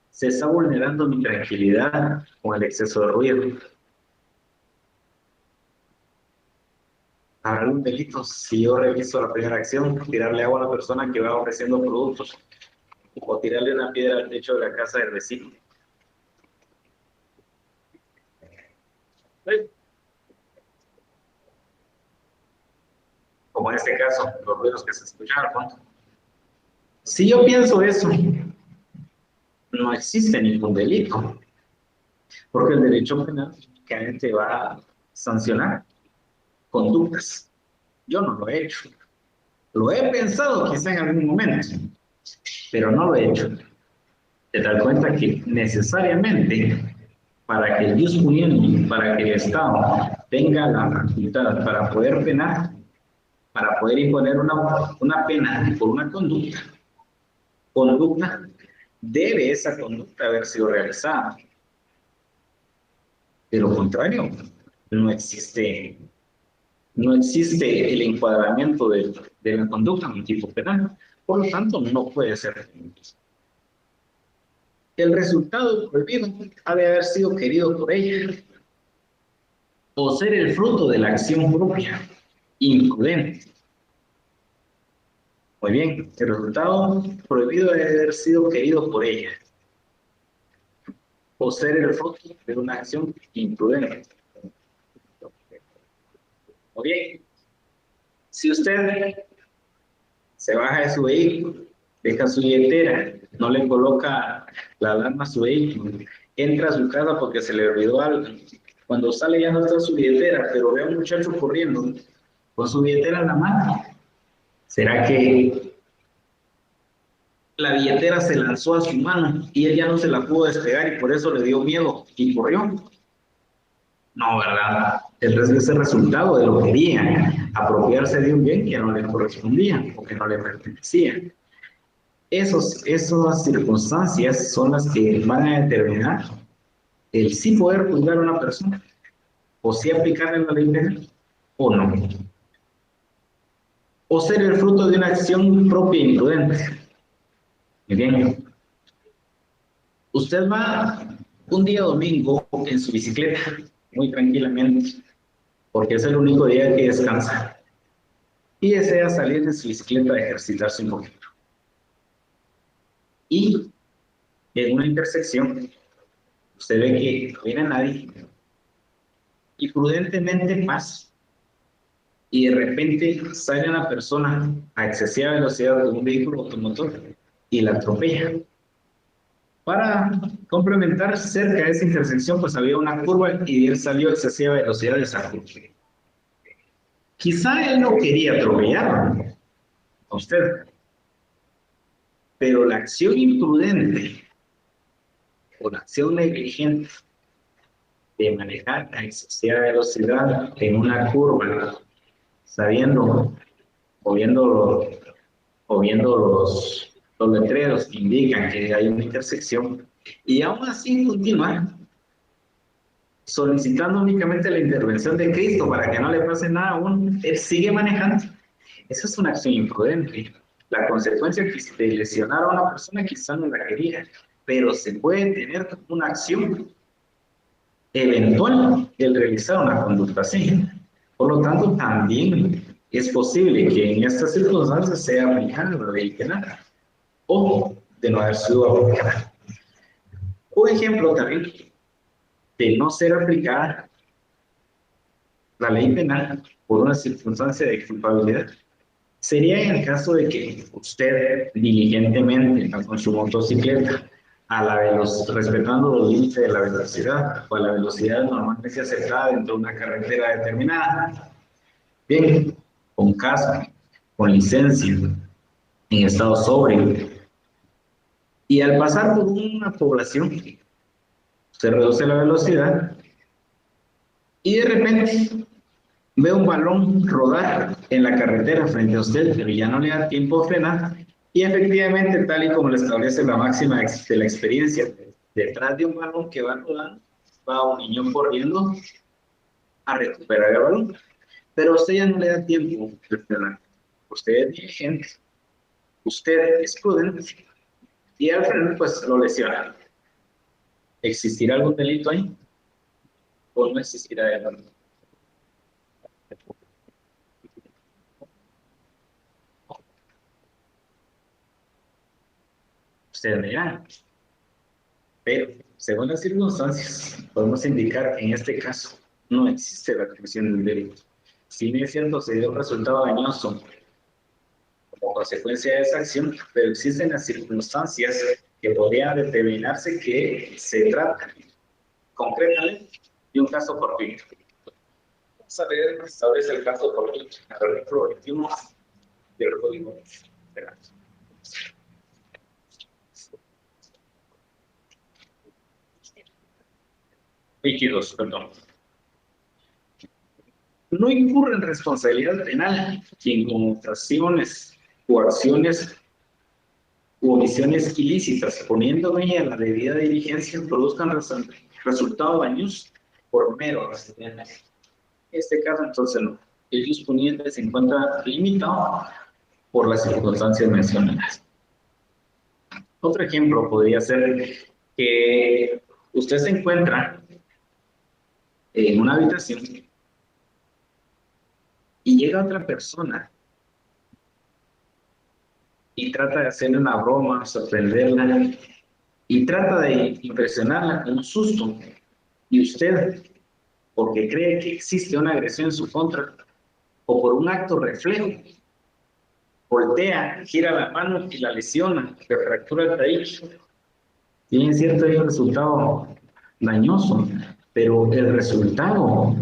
se está vulnerando mi tranquilidad con el exceso de ruido. Habrá un delito si yo reviso la primera acción, tirarle agua a la persona que va ofreciendo productos o tirarle una piedra al techo de la casa del vecino. Como en este caso, los ruidos que se escuchan al fondo. Si yo pienso eso, no existe ningún delito, porque el derecho penal únicamente va a sancionar conductas. Yo no lo he hecho. Lo he pensado quizá en algún momento, pero no lo he hecho. Te das cuenta que necesariamente para que el jus puniendi, para que el Estado tenga la facultad para poder penar, para poder imponer una pena por una conducta, debe esa conducta haber sido realizada. De lo contrario, no existe el encuadramiento de la conducta en un tipo penal. Por lo tanto, no puede ser. El resultado prohibido ha de haber sido querido por ella o ser el fruto de la acción propia, imprudente. Muy bien, el resultado prohibido debe haber sido querido por ella o ser el fruto de una acción imprudente. Muy bien, si usted se baja de su vehículo, deja su billetera, no le coloca la alarma a su vehículo, entra a su casa porque se le olvidó algo, cuando sale ya no está su billetera, pero ve a un muchacho corriendo con su billetera en la mano, ¿será que la billetera se lanzó a su mano y él ya no se la pudo despegar y por eso le dio miedo y corrió? No, ¿verdad? Entonces ese resultado de lo que quería, apropiarse de un bien que no le correspondía o que no le pertenecía. Esas circunstancias son las que van a determinar el sí poder juzgar a una persona o sí aplicarle la ley penal o no. O ser el fruto de una acción propia e imprudente. Muy bien. Usted va un día domingo en su bicicleta, muy tranquilamente, porque es el único día que descansa, y desea salir de su bicicleta a ejercitarse un poquito. Y en una intersección, usted ve que no viene nadie, y prudentemente pasa, y de repente sale una persona a excesiva velocidad de un vehículo automotor y la atropella. Para complementar, cerca de esa intersección, pues había una curva y él salió a excesiva velocidad de esa curva. Quizá él no quería atropellar a usted, pero la acción imprudente o la acción negligente de manejar a excesiva velocidad en una curva, sabiendo o viendo los letreros que indican que hay una intersección, y aún así continuar solicitando únicamente la intervención de Cristo para que no le pase nada a uno, él sigue manejando. Esa es una acción imprudente. La consecuencia de lesionar a una persona quizá no la quería, pero se puede tener una acción eventual el realizar una conducta así. Por lo tanto, también es posible que en estas circunstancias sea aplicada la ley penal o de no haber sido aplicada. Un ejemplo también de no ser aplicada la ley penal por una circunstancia de culpabilidad sería en el caso de que usted diligentemente con su motocicleta respetando los límites de la velocidad o a la velocidad normalmente aceptada dentro de una carretera determinada, bien, con casco, con licencia, en estado sobrio, y al pasar por una población se reduce la velocidad y de repente ve un balón rodar en la carretera frente a usted, pero ya no le da tiempo a frenar. Y efectivamente, tal y como lo establece la máxima de la experiencia, detrás de un balón que va rodando, va un niño corriendo a recuperar el balón. Pero a usted ya no le da tiempo de frenar. Usted es diligente, usted es prudente, y al frenar, pues lo lesiona. ¿Existirá algún delito ahí? ¿O no existirá delito? Usted me dirá. Pero, según las circunstancias, podemos indicar que en este caso no existe la comisión del delito. Si bien es cierto, se dio un resultado dañoso como consecuencia de esa acción, pero existen las circunstancias que podrían determinarse que se trata concretamente de un caso fortuito. Vamos a ver, establece el caso fortuito, artículo 21 del Código Penal. 22, perdón. No incurre en responsabilidad penal quien con acciones o acciones u omisiones ilícitas, poniendo en ella la debida diligencia, produzcan resultados dañosos por mero accidente. En este caso, entonces, no. El disponiente se encuentra limitado por las circunstancias mencionadas. Otro ejemplo podría ser que usted se encuentra en una habitación y llega otra persona y trata de hacerle una broma, sorprenderla y trata de impresionarla con un susto. Y usted, porque cree que existe una agresión en su contra o por un acto reflejo, voltea, gira la mano y la lesiona, le fractura el tabique. Bien es cierto, hay un resultado dañoso, pero el resultado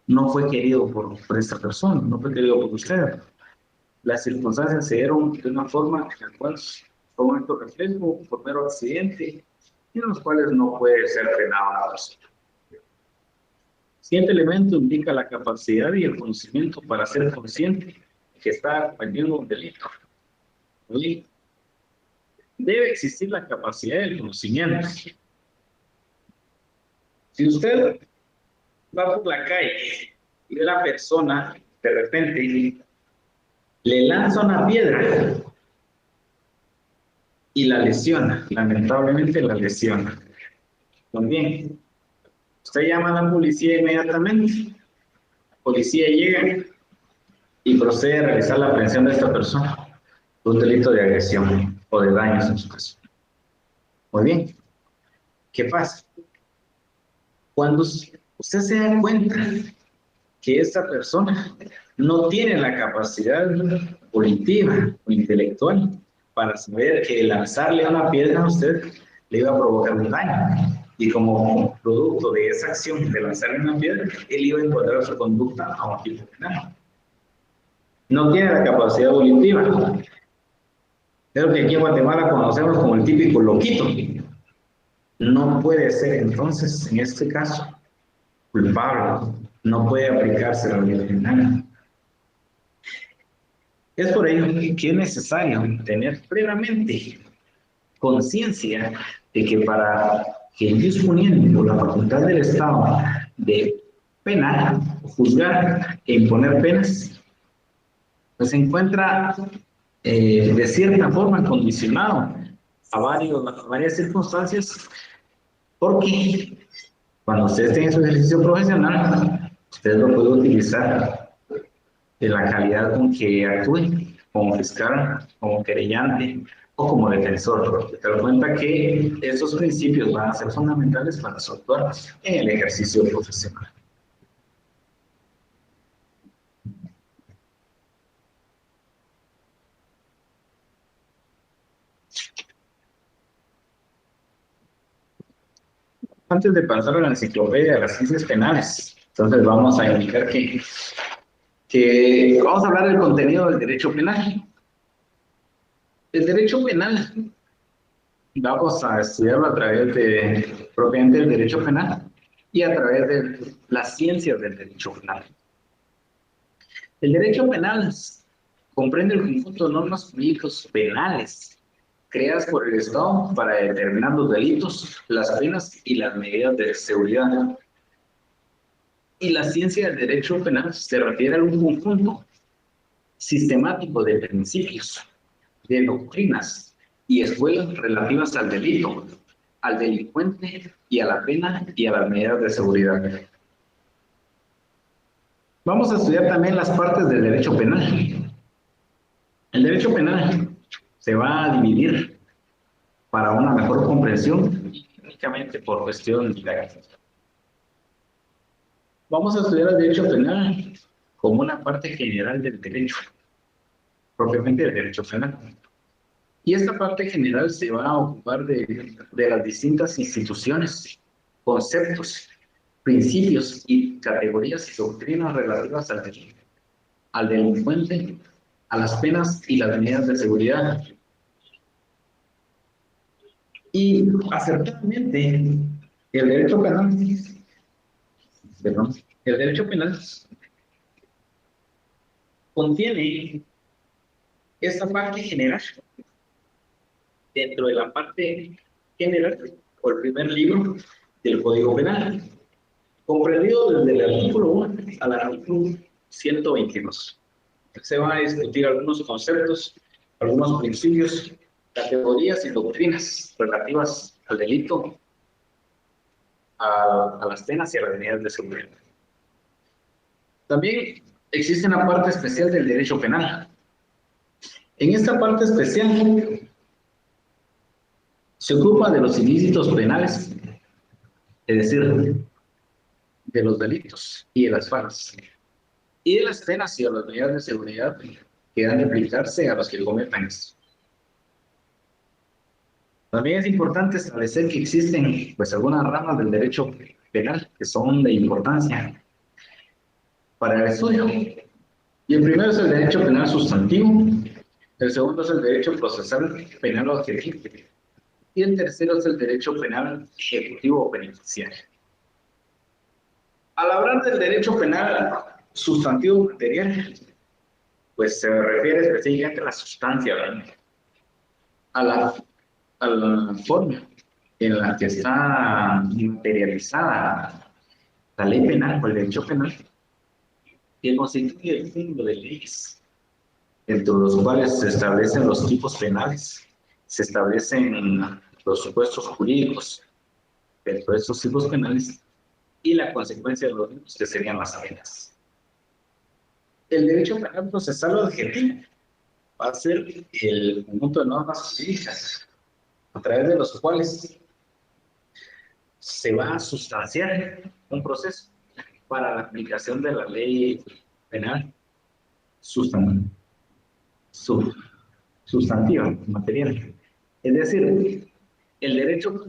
no fue querido por esta persona, no fue querido por usted. Las circunstancias se dieron de una forma en la cual fue un acto reflejo, por mero accidente, y en los cuales no puede ser frenado la persona. Siguiente elemento indica la capacidad y el conocimiento para ser consciente que está cometiendo un delito. ¿Sí? Debe existir la capacidad y el conocimiento. Si usted va por la calle y ve a la persona, de repente le lanza una piedra y la lesiona, lamentablemente la lesiona. También, usted llama a la policía inmediatamente, la policía llega y procede a realizar la aprehensión de esta persona por un delito de agresión o de daños en su caso. Muy bien, ¿qué pasa? Cuando usted se da cuenta que esta persona no tiene la capacidad cognitiva o intelectual para saber que lanzarle una piedra a usted le iba a provocar un daño. Y como producto de esa acción de lanzarle una piedra, él iba a encontrar su conducta a un tipo penal. No tiene la capacidad cognitiva. Creo que aquí en Guatemala conocemos como el típico loquito. No puede ser entonces, en este caso, culpable. No puede aplicarse la ley penal. Es por ello que es necesario tener plenamente conciencia de que para que el disponiendo por la facultad del Estado de penar, juzgar e imponer penas, pues se encuentra de cierta forma condicionado a varias circunstancias, porque cuando usted esté en su ejercicio profesional, usted lo puede utilizar de la calidad con que actúe, como fiscal, como querellante o como defensor. Te das cuenta que esos principios van a ser fundamentales para su actuar en el ejercicio profesional. Antes de pasar a la enciclopedia de las ciencias penales, entonces vamos a indicar que vamos a hablar del contenido del derecho penal. El derecho penal vamos a estudiarlo a través propiamente del derecho penal y a través de las ciencias del derecho penal. El derecho penal comprende el conjunto de normas jurídicas penales creadas por el Estado para determinar los delitos, las penas y las medidas de seguridad. Y la ciencia del derecho penal se refiere a un conjunto sistemático de principios, de doctrinas y escuelas relativas al delito, al delincuente y a la pena y a las medidas de seguridad. Vamos a estudiar también las partes del derecho penal. El derecho penal se va a dividir para una mejor comprensión y únicamente por cuestión legal. Vamos a estudiar el derecho penal como una parte general del derecho, propiamente del derecho penal. Y esta parte general se va a ocupar de las distintas instituciones, conceptos, principios y categorías y doctrinas relativas al delincuente, a las penas y las medidas de seguridad. Y acertadamente, el derecho penal, perdón, el derecho penal contiene esta parte general dentro de la parte general o el primer libro del Código Penal, comprendido desde el artículo 1 al artículo 122. Se van a discutir algunos conceptos, algunos principios, categorías y doctrinas relativas al delito, a las penas y a las medidas de seguridad. También existe una parte especial del derecho penal. En esta parte especial se ocupa de los ilícitos penales, es decir, de los delitos y de las faltas, y de las penas y de las medidas de seguridad que han de aplicarse a los que cometan esto. También es importante establecer que existen pues algunas ramas del derecho penal que son de importancia para el estudio. Y el primero es el derecho penal sustantivo, el segundo es el derecho procesal penal objetivo y el tercero es el derecho penal ejecutivo o penitenciario. Al hablar del derecho penal sustantivo material, pues se refiere específicamente a la sustancia, ¿verdad? A la forma en la que está materializada la ley penal o el derecho penal, que constituye el cúmulo de leyes, entre los cuales se establecen los tipos penales, se establecen los supuestos jurídicos dentro de estos tipos penales y la consecuencia de los mismos, que serían las penas. El derecho penal procesal objetivo va a ser el conjunto de normas jurídicas a través de los cuales se va a sustanciar un proceso para la aplicación de la ley penal sustantiva, material. Es decir, el derecho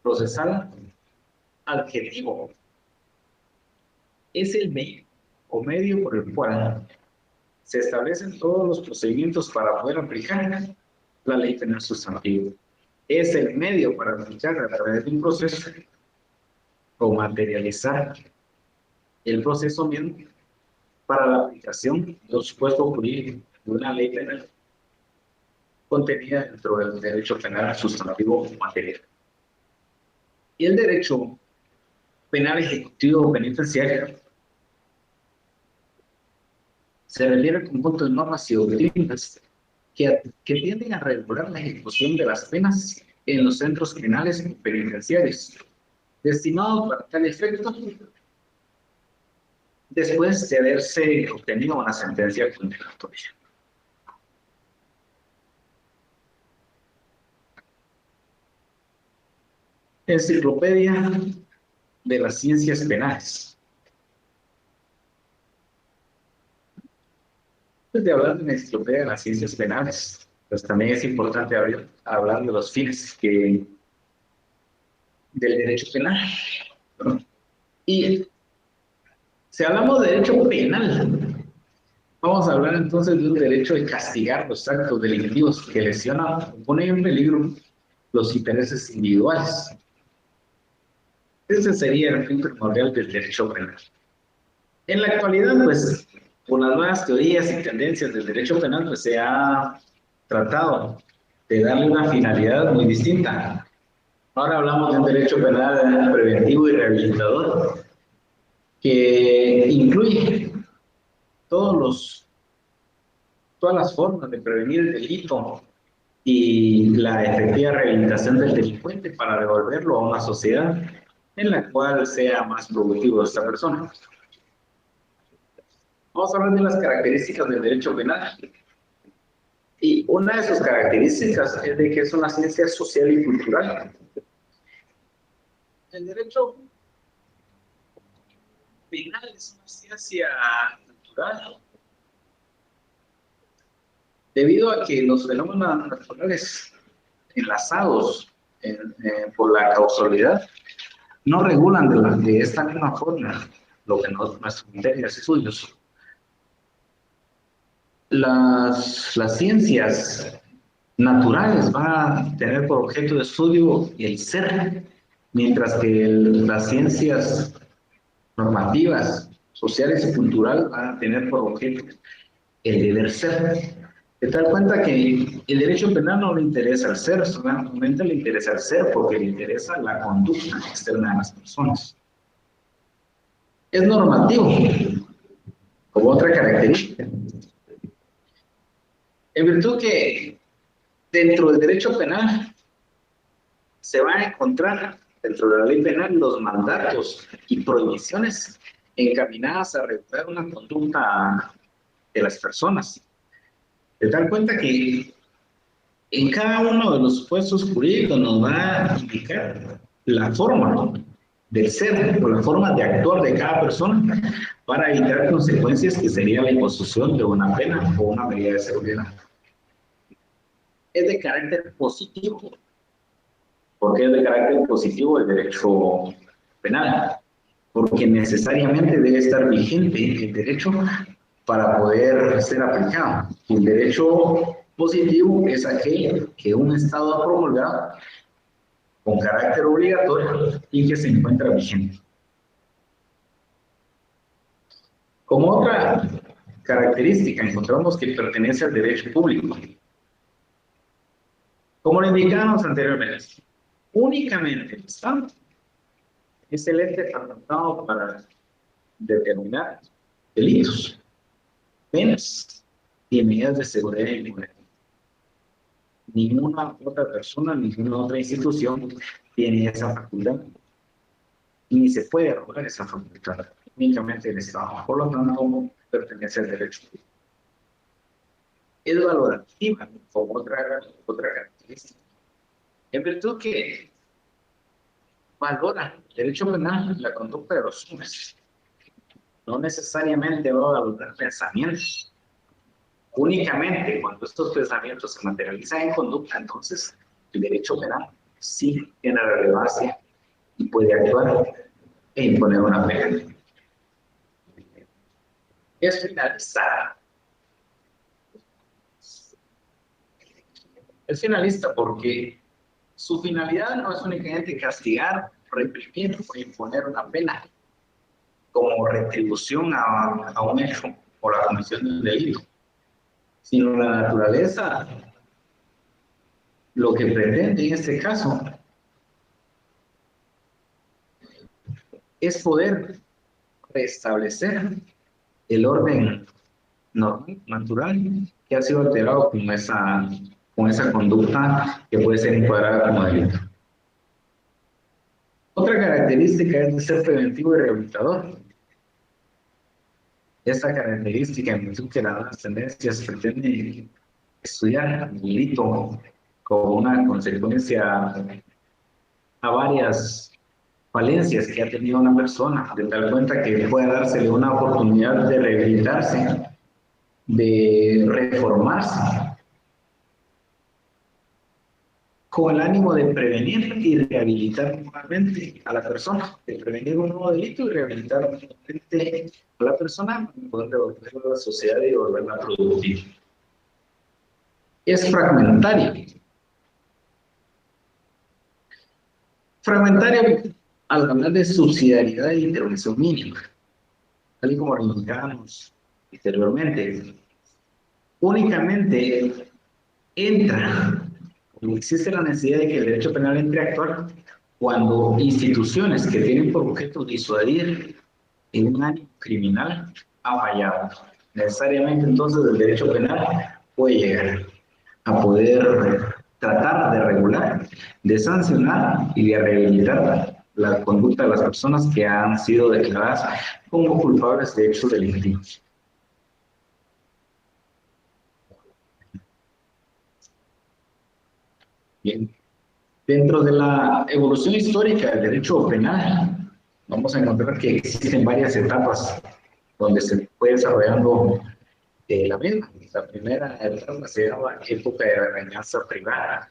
procesal adjetivo es el medio o medio por el cual se establecen todos los procedimientos para poder aplicar la ley penal sustantiva. Es el medio para aplicar a través de un proceso o materializar el proceso mismo para la aplicación de los supuestos jurídicos de una ley penal contenida dentro del derecho penal sustantivo material. Y el derecho penal ejecutivo penitenciario se refiere al conjunto de normas y doctrinas que tienden a regular la ejecución de las penas en los centros penales y penitenciarios, destinados para tal efecto después de haberse obtenido una sentencia condenatoria. Enciclopedia de las ciencias penales. Antes de hablar de la enciclopedia de las ciencias penales, pues también es importante hablar de los fines del derecho penal, ¿no? Y si hablamos de derecho penal, vamos a hablar entonces de un derecho de castigar los actos delictivos que lesionan o ponen en peligro los intereses individuales. Ese sería el fin primordial del derecho penal. En la actualidad, pues, Con las nuevas teorías y tendencias del derecho penal, pues, se ha tratado de darle una finalidad muy distinta. Ahora hablamos de un derecho penal preventivo y rehabilitador que incluye todos todas las formas de prevenir el delito y la efectiva rehabilitación del delincuente para devolverlo a una sociedad en la cual sea más productivo esta persona. Vamos a hablar de las características del derecho penal. Y una de sus características es de que es una ciencia social y cultural. El derecho penal es una ciencia cultural debido a que los fenómenos naturales enlazados por la causalidad no regulan de esta misma forma lo que nuestros criterios y estudios. Las ciencias naturales van a tener por objeto de estudio el ser, mientras que las ciencias normativas, sociales y culturales van a tener por objeto el deber ser. De tal cuenta que el derecho penal no le interesa al ser, solamente le interesa al ser porque le interesa la conducta externa de las personas. Es normativo, como otra característica. En virtud que dentro del derecho penal se va a encontrar dentro de la ley penal los mandatos y prohibiciones encaminadas a regular una conducta de las personas. De tal cuenta que en cada uno de los supuestos jurídicos nos va a indicar la forma del ser o la forma de actuar de cada persona para evitar consecuencias que sería la imposición de una pena o una medida de seguridad. Es de carácter positivo. ¿Por qué es de carácter positivo el derecho penal? Porque necesariamente debe estar vigente el derecho para poder ser aplicado. El derecho positivo es aquel que un Estado ha promulgado con carácter obligatorio y que se encuentra vigente. Como otra característica, encontramos que pertenece al derecho público. Como lo indicamos anteriormente, únicamente el Estado es el ente facultado para determinar delitos, penas y medidas de seguridad y libertad. Ninguna otra persona, ninguna otra institución tiene esa facultad. Ni se puede robar esa facultad. Únicamente el Estado. Por lo tanto, pertenece al derecho. Es valorativa como otra característica. En virtud que valora el derecho penal la conducta de los hombres. No necesariamente va a valorar pensamientos. Únicamente cuando estos pensamientos se materializan en conducta, entonces el derecho penal sí tiene relevancia y puede actuar e imponer una pena. Es finalista. Es finalista porque su finalidad no es únicamente castigar, reprimir o imponer una pena como retribución a un hecho o la comisión de un delito, sino la naturaleza lo que pretende en este caso es poder restablecer el orden normal, natural, que ha sido alterado con esa conducta que puede ser encuadrada como delito. Otra característica es de ser preventivo y rehabilitador. Esta característica en virtud que las nuevas tendencias pretende estudiar el delito como una consecuencia a varias falencias que ha tenido una persona, de tal cuenta que pueda dársele una oportunidad de rehabilitarse, de reformarse, con el ánimo de prevenir y rehabilitar nuevamente a la persona, de prevenir un nuevo delito y rehabilitar nuevamente a la persona para poder devolverla a la sociedad y devolverla productiva. Es fragmentario. Fragmentario al hablar de subsidiariedad e intervención mínima, tal y como lo indicamos anteriormente. Únicamente entra, o existe la necesidad de que el derecho penal entre a actuar cuando instituciones que tienen por objeto disuadir en un ánimo criminal ha fallado. Necesariamente entonces el derecho penal puede llegar a poder tratar de regular, de sancionar y de rehabilitar la conducta de las personas que han sido declaradas como culpables de hechos delictivos. Bien, dentro de la evolución histórica del derecho penal, vamos a encontrar que existen varias etapas donde se fue desarrollando la misma. La primera etapa se llama época de la venganza privada.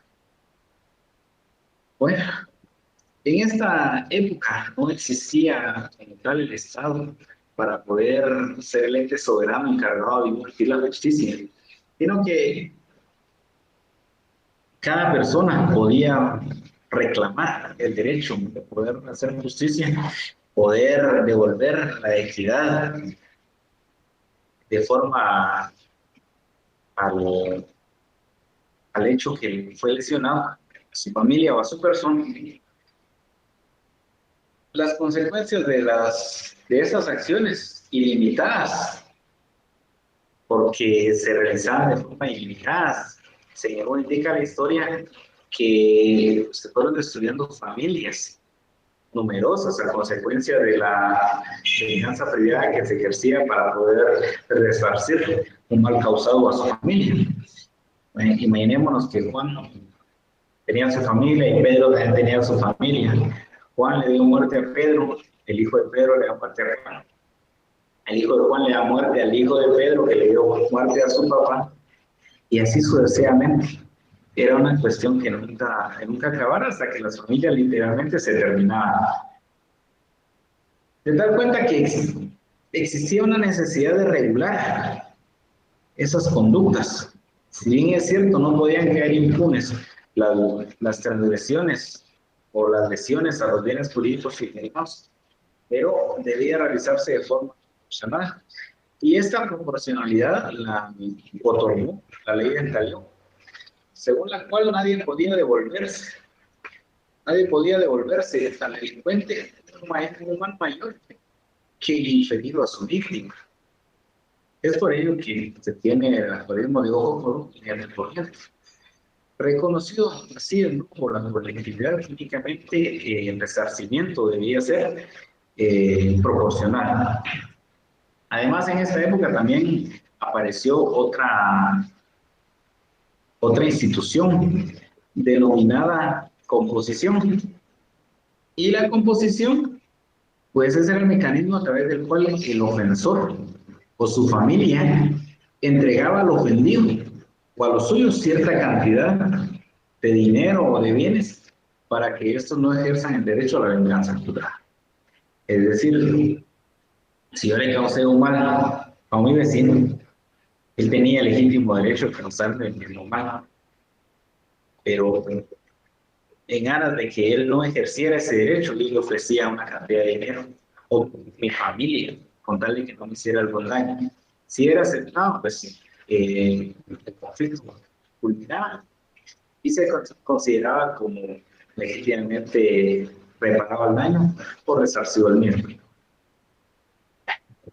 Bueno, en esta época no existía como tal el Estado para poder ser el ente soberano encargado de impartir la justicia, sino que cada persona podía reclamar el derecho de poder hacer justicia, poder devolver la equidad de forma al, al hecho que fue lesionado, a su familia o a su persona. Las consecuencias de esas acciones ilimitadas, porque se realizaban de forma ilimitada, según indica la historia, que se fueron destruyendo familias numerosas a consecuencia de la venganza privada que se ejercía para poder resarcir un mal causado a su familia. Imaginémonos que Juan tenía su familia y Pedro también tenía su familia. Juan le dio muerte a Pedro, el hijo de Pedro le dio muerte a Juan. El hijo de Juan le da muerte al hijo de Pedro, que le dio muerte a su papá, y así sucesivamente. Era una cuestión que nunca acabara hasta que las familias literalmente se terminaban. Se da cuenta que existía una necesidad de regular esas conductas. Si bien es cierto, no podían quedar impunes las transgresiones o las lesiones a los bienes jurídicos y técnicos, pero debía realizarse de forma proporcional. Y esta proporcionalidad la otorgó la ley del talión, según la cual nadie podía devolverse al delincuente un mal mayor que el inferido a su víctima. Es por ello que se tiene el algoritmo de ojo por ojo y diente por diente. Reconocido así ¿no? Por la colectividad, únicamente el resarcimiento debía ser proporcional. Además, en esta época también apareció otra institución denominada composición. Y la composición, pues es el mecanismo a través del cual el ofensor o su familia entregaba al ofendido o a los suyos cierta cantidad de dinero o de bienes para que estos no ejerzan el derecho a la venganza jurada. Es decir, si yo le causé un mal a mi vecino, él tenía el legítimo derecho de causarme el mismo mal, pero en aras de que él no ejerciera ese derecho, yo le ofrecía una cantidad de dinero, o mi familia, con tal de que no me hiciera algún daño. Si era aceptado, pues el conflicto culminaba y se consideraba como legítimamente reparado el daño o resarcido el mismo.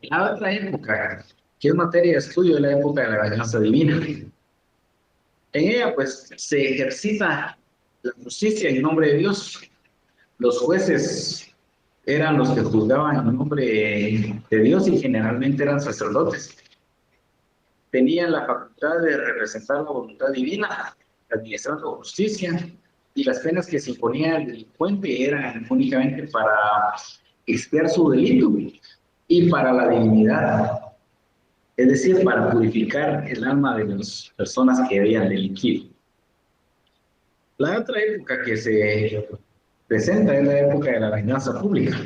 La otra época, que es materia de estudio, es la época de la venganza divina. En ella, pues, se ejercita la justicia en nombre de Dios. Los jueces eran los que juzgaban en nombre de Dios y generalmente eran sacerdotes. Tenían la facultad de representar la voluntad divina, administrando justicia, y las penas que se imponía al delincuente eran únicamente para expiar su delito y para la divinidad, es decir, para purificar el alma de las personas que habían delinquido. La otra época que se presenta es la época de la venganza pública.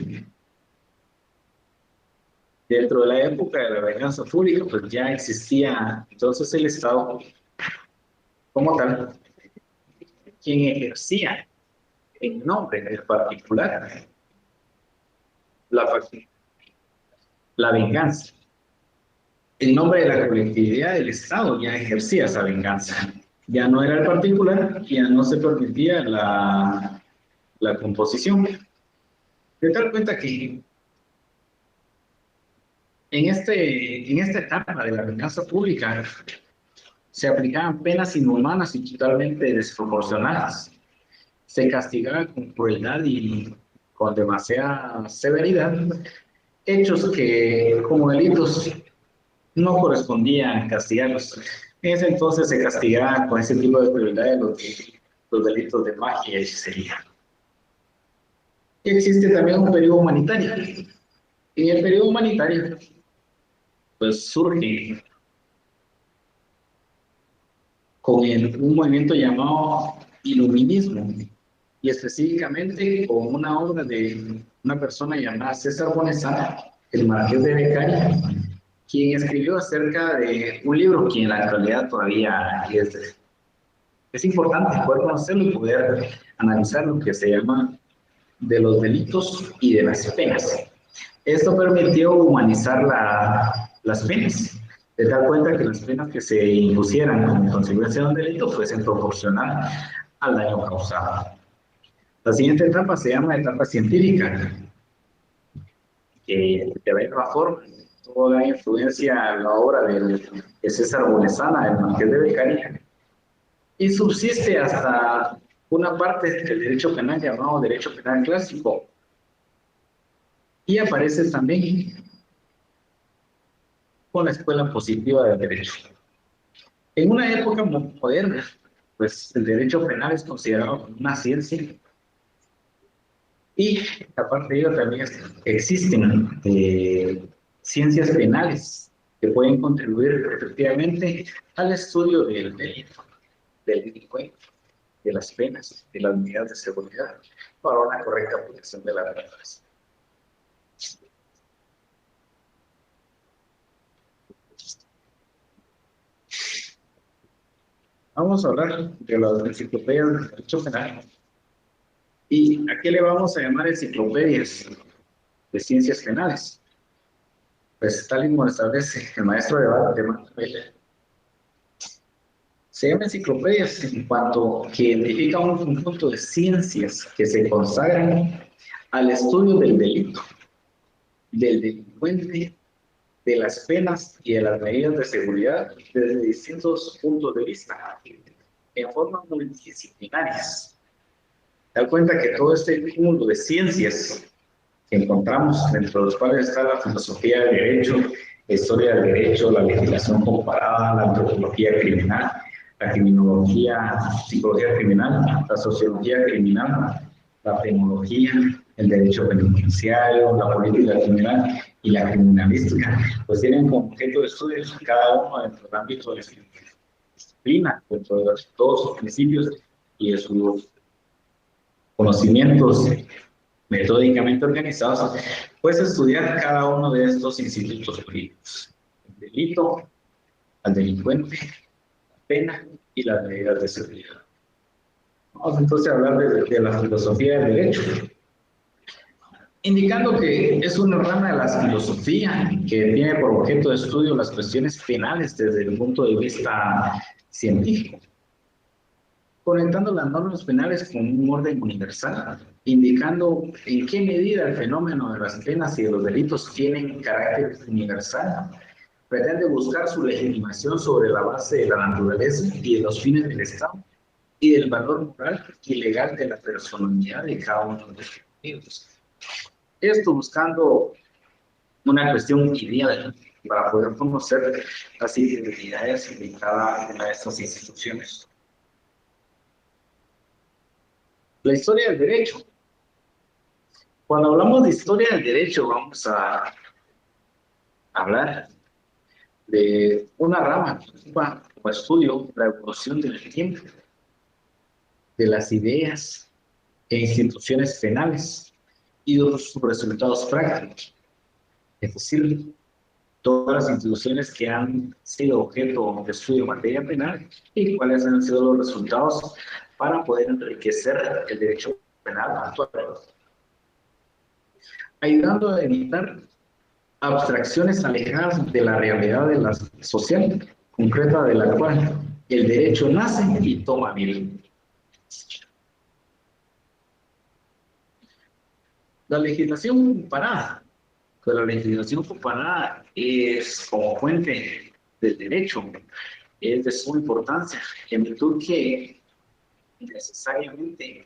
Dentro de la época de la venganza pública, pues ya existía entonces el Estado como tal, quien ejercía en nombre del particular la, la venganza. en nombre de la colectividad del Estado ya ejercía esa venganza. Ya no era el particular, ya no se permitía la composición. De tal cuenta que en esta etapa de la venganza pública se aplicaban penas inhumanas y totalmente desproporcionadas. Se castigaba con crueldad y con demasiada severidad hechos que como delitos no correspondían castigarlos. En ese entonces se castigaban con ese tipo de crueldad los delitos de magia y hechicería. Existe también un periodo humanitario. En el periodo humanitario, pues surge con un movimiento llamado iluminismo, y específicamente con una obra de una persona llamada César Bonesana, el Marqués de Beccaria, quien escribió acerca de un libro que en la actualidad todavía es importante poder conocerlo y poder analizar lo que se llama de los delitos y de las penas. Esto permitió humanizar las penas, de dar cuenta que las penas que se impusieran como consecuencia de un delito fuesen proporcional al daño causado. La siguiente etapa se llama etapa científica, que de alguna forma tuvo gran influencia en la obra de César Bolesana, el Marqués de Beccaria, y subsiste hasta una parte del derecho penal llamado derecho penal clásico, y aparece también con la escuela positiva del derecho. En una época moderna, pues el derecho penal es considerado una ciencia y aparte de ello también existen ciencias penales que pueden contribuir efectivamente al estudio del delito, del delincuente, de las penas, de las medidas de seguridad para una correcta aplicación de la verdad. Vamos a hablar de las enciclopedias del derecho penal. ¿Y a qué le vamos a llamar enciclopedias de ciencias penales? Pues tal y como establece el maestro de Manuel Miller, se llama enciclopedias en cuanto que identifica un conjunto de ciencias que se consagran al estudio del delito, del delincuente, de las penas y de las medidas de seguridad desde distintos puntos de vista, en forma multidisciplinarias. Da cuenta que todo este mundo de ciencias que encontramos, dentro de los cuales está la filosofía del derecho, la historia del derecho, la legislación comparada, la antropología criminal, la criminología, psicología criminal, la sociología criminal, la tecnología, el derecho penitenciario, la política criminal y la criminalística, pues tienen como objeto de estudio cada uno dentro del ámbito de su disciplina, dentro de todos sus principios y de sus conocimientos metódicamente organizados, pues estudiar cada uno de estos institutos jurídicos. El delito, al delincuente, la pena y las medidas de seguridad. Vamos entonces a hablar de la filosofía del derecho, indicando que es una rama de la filosofía que tiene por objeto de estudio las cuestiones penales desde el punto de vista científico, conectando las normas penales con un orden universal, indicando en qué medida el fenómeno de las penas y de los delitos tienen carácter universal. Pretende buscar su legitimación sobre la base de la naturaleza y de los fines del Estado y del valor moral y legal de la personalidad de cada uno de los individuos. Esto buscando una cuestión ideal para poder conocer las identidades de cada una de estas instituciones. La historia del derecho. Cuando hablamos de historia del derecho, vamos a hablar de una rama como estudio la evolución del tiempo, de las ideas e instituciones penales y de sus resultados prácticos. Es decir, todas las instituciones que han sido objeto de estudio en materia penal y cuáles han sido los resultados para poder enriquecer el derecho penal actual, ayudando a evitar abstracciones alejadas de la realidad de la social concreta de la cual el derecho nace y toma vida. La legislación comparada. Pues la legislación comparada es como fuente del derecho, es de suma importancia, en virtud que necesariamente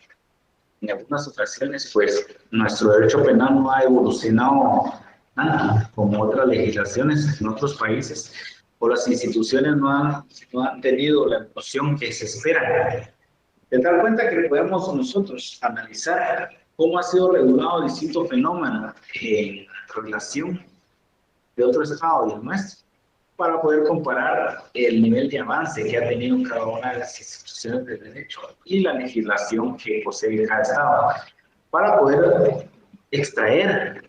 en algunas ocasiones pues nuestro derecho penal no ha evolucionado nada como otras legislaciones en otros países o las instituciones no han tenido la noción que se espera. De tal cuenta que podemos nosotros analizar cómo ha sido regulado distintos fenómenos en relación de otro estado y el nuestro, para poder comparar el nivel de avance que ha tenido cada una de las instituciones de derecho y la legislación que posee cada estado, para poder extraer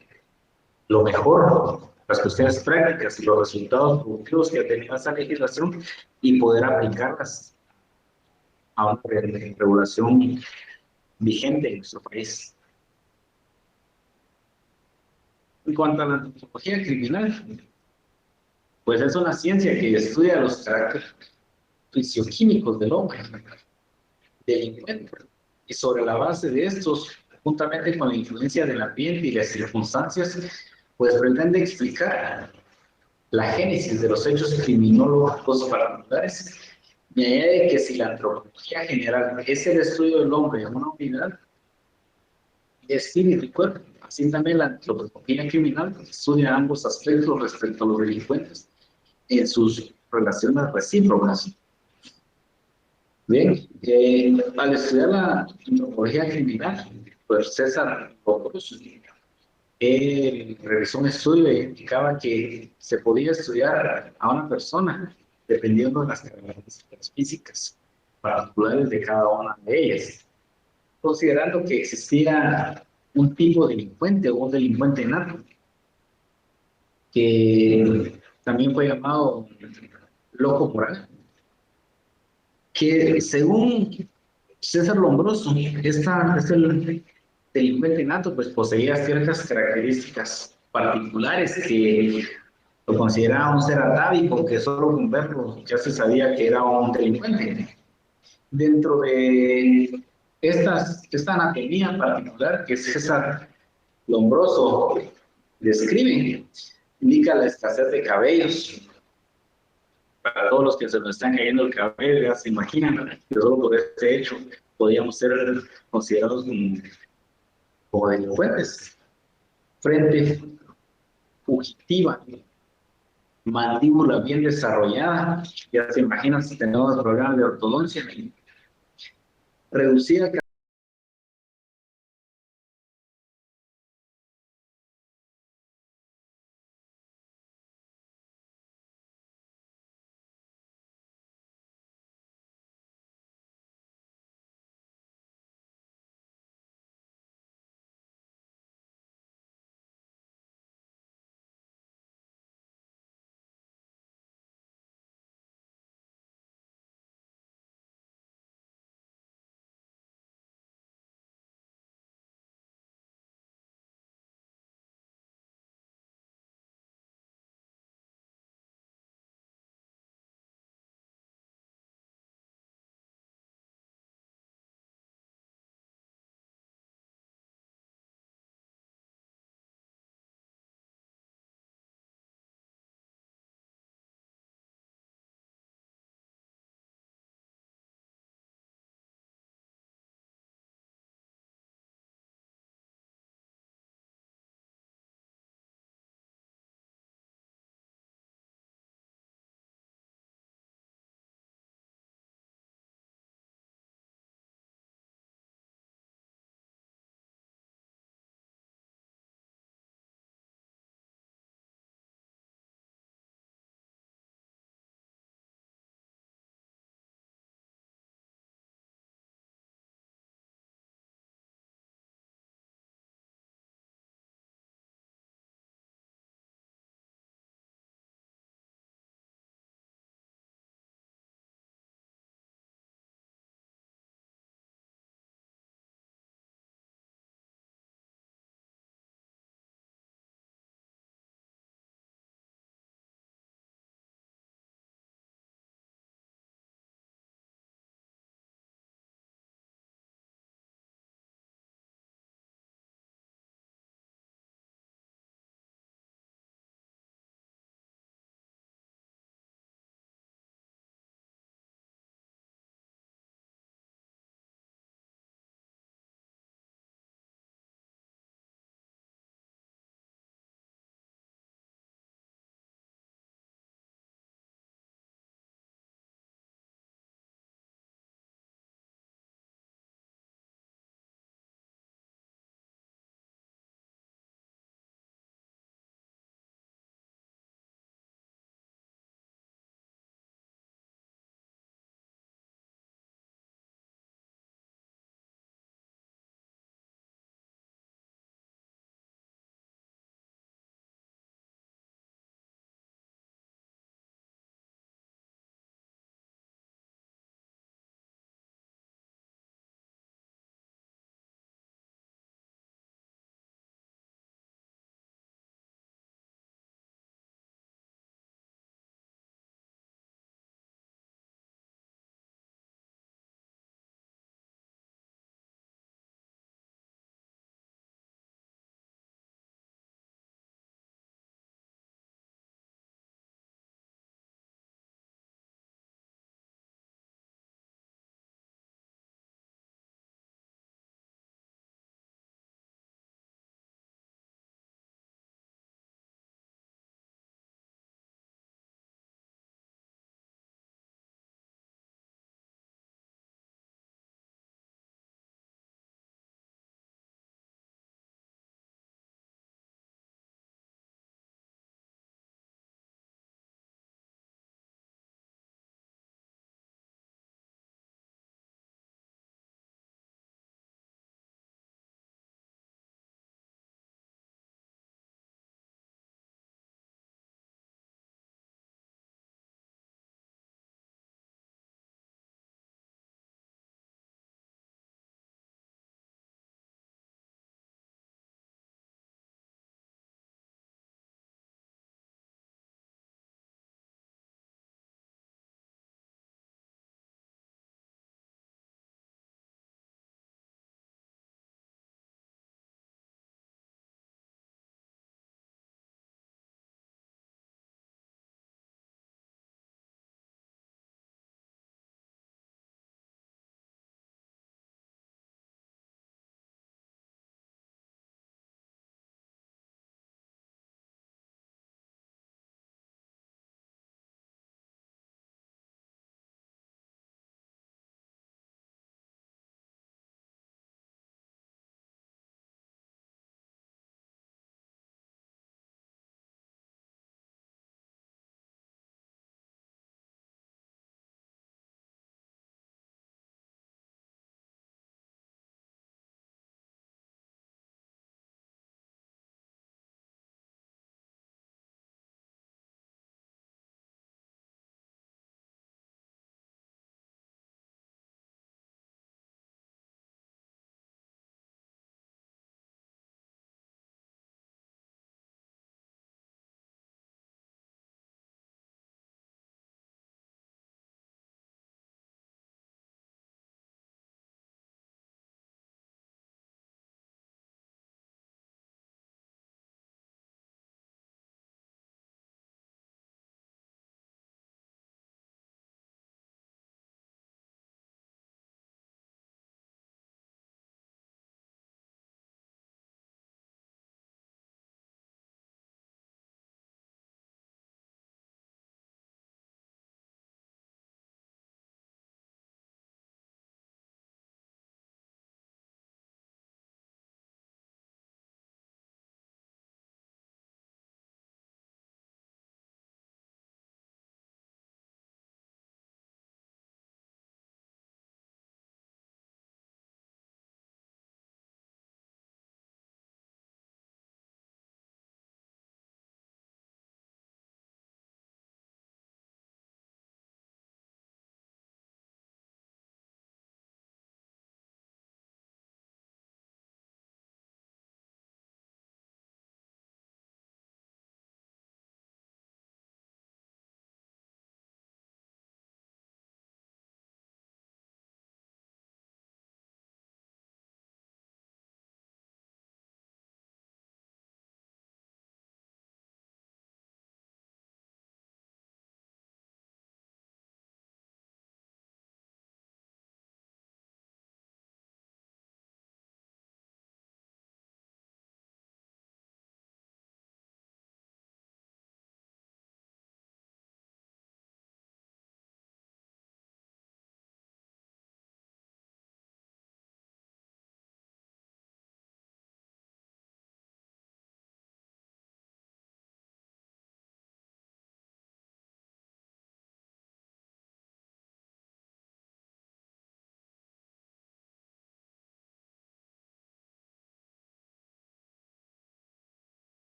lo mejor, las cuestiones prácticas y los resultados productivos que ha tenido esa legislación y poder aplicarlas a una regulación vigente en nuestro país. En cuanto a la antropología criminal, pues es una ciencia que estudia los caracteres fisioquímicos del hombre, delincuente, y sobre la base de estos, juntamente con la influencia del ambiente y las circunstancias, pues pretende explicar la génesis de los hechos criminológicos particulares, y añade que si la antropología general es el estudio del hombre en una unidad de espíritu y cuerpo, así también la antropología criminal estudia ambos aspectos respecto a los delincuentes en sus relaciones recíprocas. Bien, al estudiar la antropología criminal, pues César Pocos realizó un estudio y indicaba que se podía estudiar a una persona dependiendo de las características físicas particulares de cada una de ellas, considerando que existía un tipo delincuente o un delincuente nato, que también fue llamado loco moral, que según César Lombroso, el delincuente nato pues poseía ciertas características particulares que lo consideraba un ser atávico, que solo con verlo ya se sabía que era un delincuente. Dentro de esta anatomía particular que César Lombroso describe, indica la escasez de cabellos. Para todos los que se nos están cayendo el cabello, ya se imaginan que solo por este hecho podríamos ser considerados como delincuentes. Frente fugitiva, mandíbula bien desarrollada, ya se imaginan si tenemos problemas de ortodoncia, reducida